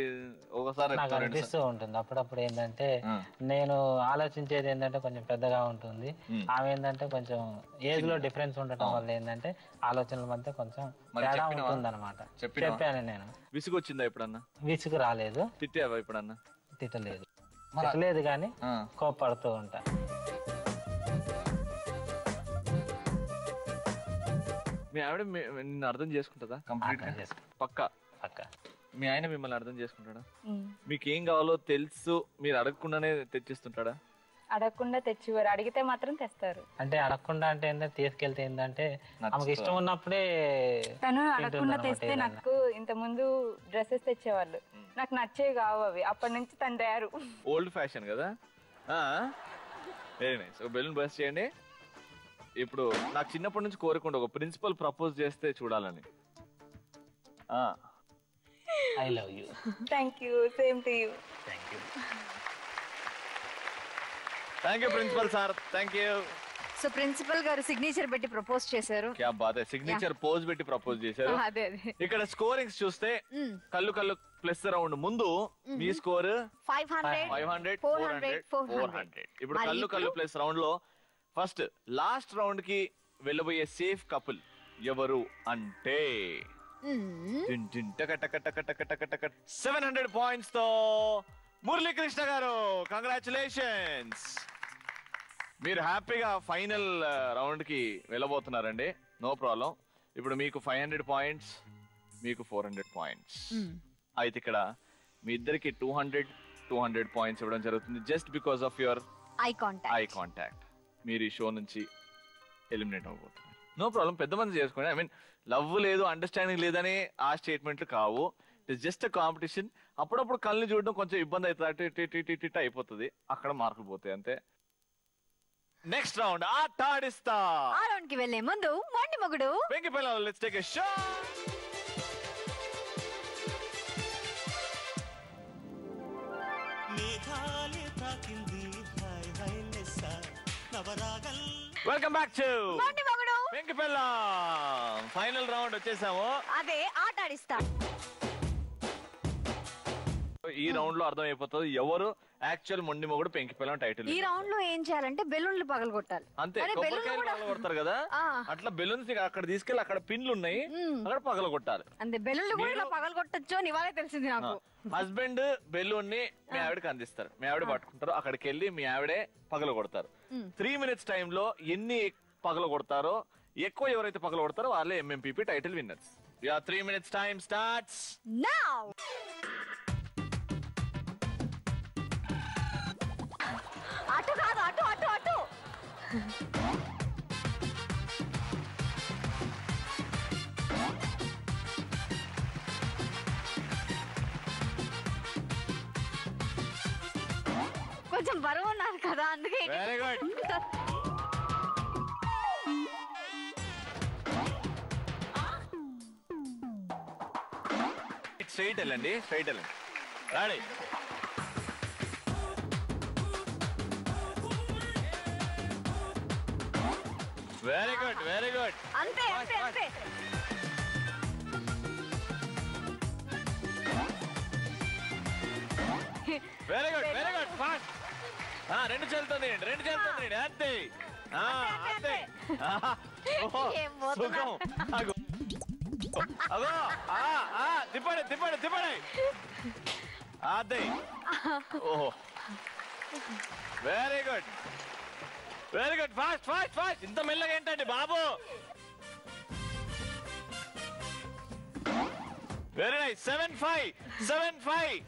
ఒకసారి నాకు అనిపిస్తూ ఉంటుంది అప్పుడప్పుడు. ఏంటంటే నేను ఆలోచించేది ఏంటంటే కొంచెం పెద్దగా ఉంటుంది, ఆమె ఏంటంటే కొంచెం ఏజ్ లో డిఫరెన్స్ ఉండటం వల్ల ఏంటంటే ఆలోచనల మధ్య కొంచెం తేడా ఉంటుంది అనమాట. చెప్పాను నేను. విసుగు వచ్చిందా ఎప్పుడన్నా? విసుగు రాలేదు. తిట్టావా ఎప్పుడన్నా? తిట్టలేదు కానీ కోపడుతూ ఉంటా. మీ ఆవిడ నిన్ను అర్థం చేసుకుంటుందా? కంప్లీట్ గా పక్కా? మీ ఆయన మిమ్మల్ని అర్థం చేసుకుంటాడా? మీకు ఏం కావాలో తెలుసు, మీరు అడగకుండానే తెచ్చిస్తుంటాడా? అడగకుండా తెచ్చివారు, అడిగితే మాత్రం తెస్తారు. అంటే అడగకుండా అంటే ఏంటంటే తీసుకెళ్తే ఏంటంటే ఆమెకి ఇష్టం ఉన్నప్పుడే. తను అడగకుండా తెస్తే నాకు ఇంత ముందు డ్రెస్సెస్ తెచ్చేవాళ్ళు, నాకు నచ్చేవి కావు అవి. అప్పటి నుంచి తను తయారు. ఓల్డ్ ఫ్యాషన్ కదా. Very nice. బెలూన్ బస్ చేయండి. ఇప్పుడు నాకు చిన్నప్పటి నుంచి కోరుకుంటా ఒక ప్రిన్సిపల్ ప్రపోజ్ చేస్తే చూడాలని. I love you. Thank you. Same to you. Thank you principal sir. Thank you. So principal గారు సిగ్నేచర్ పెట్టి ప్రపోజ్ చేశారు. క్యా బాత్ హై. సిగ్నేచర్ పోజ్ పెట్టి ప్రపోజ్ చేశారు. ఇక్కడ స్కోరింగ్స్ చూస్తే కళ్ళు ప్లస్ రౌండ్ ముందు మీ స్కోర్ 500, 400, 400. ఇప్పుడు కళ్ళు ప్లస్ రౌండ్ లో ఫస్ట్ లాస్ట్ రౌండ్ కి వెళ్ళబోయే సేఫ్ కపుల్ ఎవరు అంటే 700 points తో మురళీకృష్ణ గారు. కంగ్రాచులేషన్స్. మీరు హ్యాపీగా ఫైనల్ రౌండ్ కి వెళ్ళబోతున్నారండి. No problem. ఇప్పుడు మీకు 500 పాయింట్స్, మీకు 400 పాయింట్స్. అయితే ఇక్కడ మీ ఇద్దరికి 200 పాయింట్స్ ఇవ్వడం జరుగుతుంది just because of your eye contact. మీరు ఈ షో నుంచి ఎలిమినేట్ అవ్వబోతున్నారు. నో ప్రాబ్లం, పెద్ద మంది చేసుకోండి. ఐ మీన్ లవ్ లేదు, అండర్స్టాండింగ్ లేదని ఆ స్టేట్మెంట్లు కావు. It is just a competition. అప్పుడప్పుడు కళ్ళు చూడడం కొంచెం ఇబ్బంది అవుతుంది, అయిపోతుంది, అక్కడ మార్కులు పోతాయి అంతే. నెక్స్ట్ రౌండ్ ఆట ఆడిస్తా. ఆ రౌండ్ కి వెళ్లే ముందు మొండి మొగుడు వెంకి పిల్లలు, let's take a show. Welcome back to మొండి మొగుడు వెంకి పిల్ల. ఫైనల్ రౌండ్ వచ్చేసాము. అదే ఆట ఆడిస్తా. ఈ రౌండ్ లో అర్థం అయిపోతుంది ఎవరు యాక్చువల్ మొండి మొగుడు పెంకి పిల్లం టైటిల్. ఈ రౌండ్ లో ఏం చేయాలంటే బెలూన్లు పగలగొట్టాలి. అంతే, కొబ్బరికాయలు పగలగొడతారు కదా, అట్లా బెలూన్స్ అక్కడ తీసుకెళ్లి అక్కడ పిన్లు ఉన్నాయి అక్కడ పగలగొట్టాలి. అంతే, బెలూన్లు కూడా ఇలా పగలగొట్టచ్చు అని ఇవాళ తెలిసింది నాకు. హస్బెండ్ బెలూన్ ని మీ ఆవిడకి అందిస్తారు, మీ ఆవిడ పట్టుకుంటారు, అక్కడికి వెళ్ళి మీ ఆవిడే పగలగొడతారు. 3 minutes టైమ్ లో ఎన్ని పగలగొడతారో, ఎక్కువ ఎవరైతే పగలగొడతారో వాళ్ళే MMPP title winners. 3 minutes time starts now. అటు కాదు, అటు అటు అటు. కొంచెం బరువు ఉన్నారు కదా అందుకే. Very good. స్ట్రైట్ వెళ్ళండి, స్ట్రైట్ వెళ్ళండి. రాడి. Very good, very good. అంతే అంతే అంతే. Very good, very good. Fast. రెండు చేతులతో అంతే అంతే. సుఖం. అగో తిప్పండి తిప్పండి తిప్పండి. అదే. ఓహో, very good, very good. Fast fast fast. ఇంత మెల్లగా ఏంటండి బాబు. Very nice. 7-5 7-5.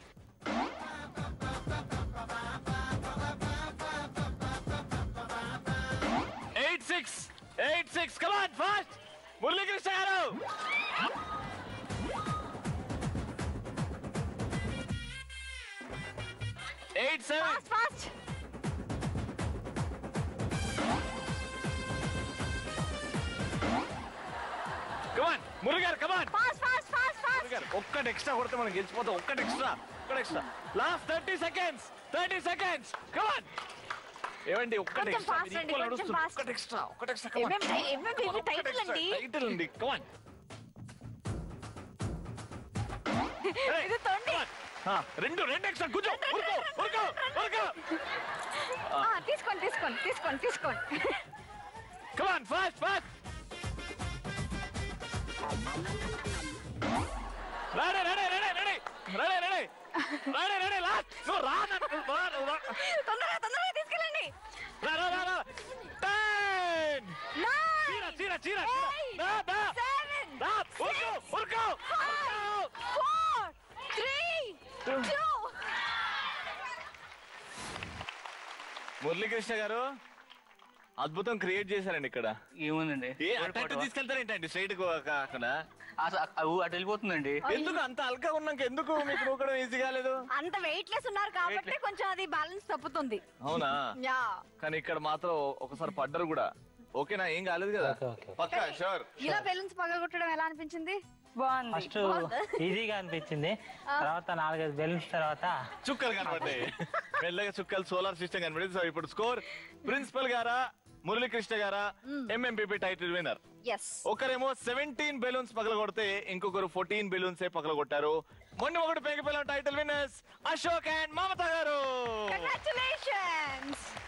8-6 8-6. Come on, fast. Muralikrishna garu. 8-7. Fast. Come on, Murali garu. Come on. Fast fast fast fast. ఒక్కటి ఎక్స్ట్రా కొడితే మనం గెలిచిపోతాం. ఒక్కటి ఎక్స్ట్రా, ఒక్కటి extra. Last 30 seconds. 30 seconds. Come on. ఏమండి ఒక్కటి ఎక్స్ట్రా. ఒక్కటి ఎక్స్ట్రా, ఒక్కటి ఎక్స్ట్రా. టైటిల్ అండి. టైటిల్ అండి. Come on. ఇది తొండి. రెండు ఎక్స్ట్రా. కూర్చో. తీసుకోండి తీసుకోండి తీసుకోండి తీసుకోండి. Come on, fast fast. Ready. Last. నువ్వు రా. తొందరగా తొందరగా తీసుకెళ్ళండి. రా. 10. చీర. ఉరుకు. 4 3 2. మురళీకృష్ణ గారు అద్భుతం క్రియేట్ చేశారండి ఇక్కడ. ఏముందండి, తీసుకెళ్తారేంటండి స్ట్రైట్ అక్కడ అటు వెళ్ళిపోతుందండి. ఎందుకు అంత అల్కా ఉన్నాక ఎందుకు మీకు నూకడం ఈజీ కాలేదు? అంత వెయిట్ లెస్ ఉన్నారు కాబట్టి కొంచెం అది బ్యాలెన్స్ తప్పుతుంది. అవునా? కానీ ఇక్కడ మాత్రం ఒకసారి పడ్డరు కూడా. ఓకేనా? ఏం కాలేదు కదా? పక్కా షూర్. ఇలా బెలూన్స్ పగలగొట్టడం ఎలా అనిపించింది? బాగుంది. ఫస్ట్ ఈజీగా అనిపించింది, తర్వాత 4-5 బెలూన్స్ తర్వాత చుక్కలు కనబడ్డాయి. మెల్లగా చుక్కలు, సోలార్ సిస్టమ్ కనబడింది. సో ఇప్పుడు స్కోర్ ప్రిన్సిపల్ గారా మురళీకృష్ణ గారా MMPP టైటిల్ విన్నర్. ఒకరేమో 17 బెలూన్స్ పగలగొడితే ఇంకొకరు 14 బెలూన్స్ పగలగొట్టారు. మొన్న ఒకటి పెంకిపిల్ల టైటిల్ విన్నర్స్ అశోక్ అండ్ మమత గారు.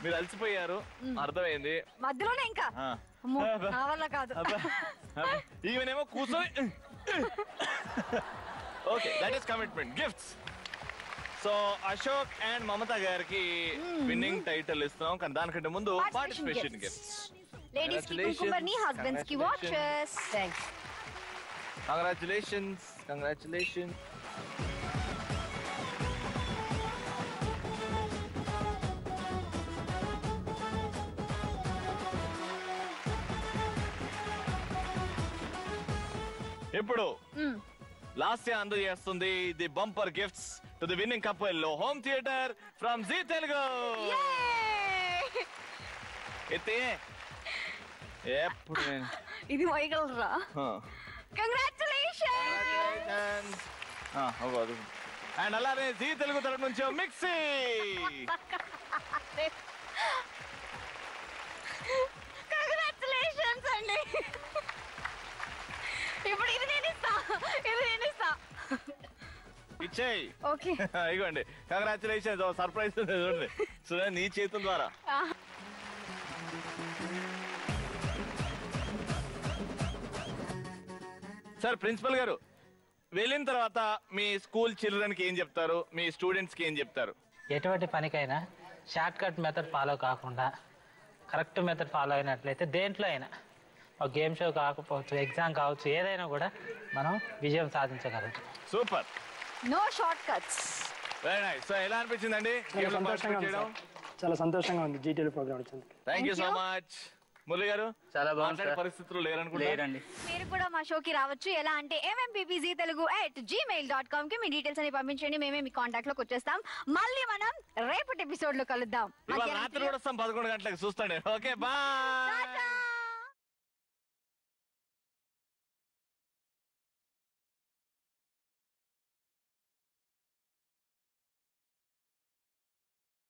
మీరు అలసిపోయారు, అర్థమైంది. మధ్యలోనే ఇంకా నా వల్ల కాదు. ఈవెనేమో కూర్చొని. Okay, that is commitment. Gifts. So Ashok and Mamata గారికి విన్నింగ్ టైటిల్ ఇస్తున్నాం, కానీ దానికంటే ముందు పార్టిసిపేషన్ గిఫ్ట్స్. లేడీస్ కి కుంకుమని, హస్బెండ్స్ కి వాచెస్. థాంక్స్. కంగ్రాచులేషన్స్. ఇప్పుడు లాస్ట్ ఇయర్ అందజేస్తుంది the bumper gifts to the winning couple home theatre from Zee Telugu. ఎప్పుడు ఇది వైగలరా? కంగ్రాచులేషన్స్. అండ్ అలానే జీ తెలుగు తరఫు నుంచి మిక్సీ. కంగ్రాచులేషన్స్ అండి. ఇప్పుడు ఇది నేను ఇస్తా. ఇచ్చేయి. ఓకే ఇగోండి కంగ్రాచులేషన్స్. సర్ప్రైజ్ చూడండి చూడండి నీ చేతుల ద్వారా. సార్ ప్రిన్సిపల్ గారు వెళ్ళిన తర్వాత మీ స్కూల్ చిల్డ్రన్ కి ఏం చెప్తారు, మీ స్టూడెంట్స్ కి ఏం చెప్తారు? ఎటువంటి పనికైనా షార్ట్ కట్ మెథడ్ ఫాలో కాకుండా కరెక్ట్ మెథడ్ ఫాలో అయినట్లయితే దేంట్లో అయినా ఒక గేమ్ షో కాకపోవచ్చు, ఎగ్జామ్ కావచ్చు, ఏదైనా కూడా మనం విజయం సాధించగలరు. Super. No short cuts. Very nice. So ఎలా అనిపించిందండి? చాలా సంతోషంగా ఉంది జీటీఎల్ ప్రోగ్రామ్ వచ్చింది. Thank you so much. Murali గారు చాలా బాగుంది. పరిస్థితులు లేరండి. మీరు కూడా మా షోకి రావచ్చు. ఎలా అంటే mmppztelugu@gmail.com కి మీ డీటెయిల్స్ అని పంపించండి. మేమే మీ కాంటాక్ట్ లోకి వచ్చేస్తాం. మళ్ళీ మనం రేపటి ఎపిసోడ్ లో కలుద్దాం. రాత్రి కూడా వస్తాం 11 గంటలకు చూస్తాండి. Okay bye.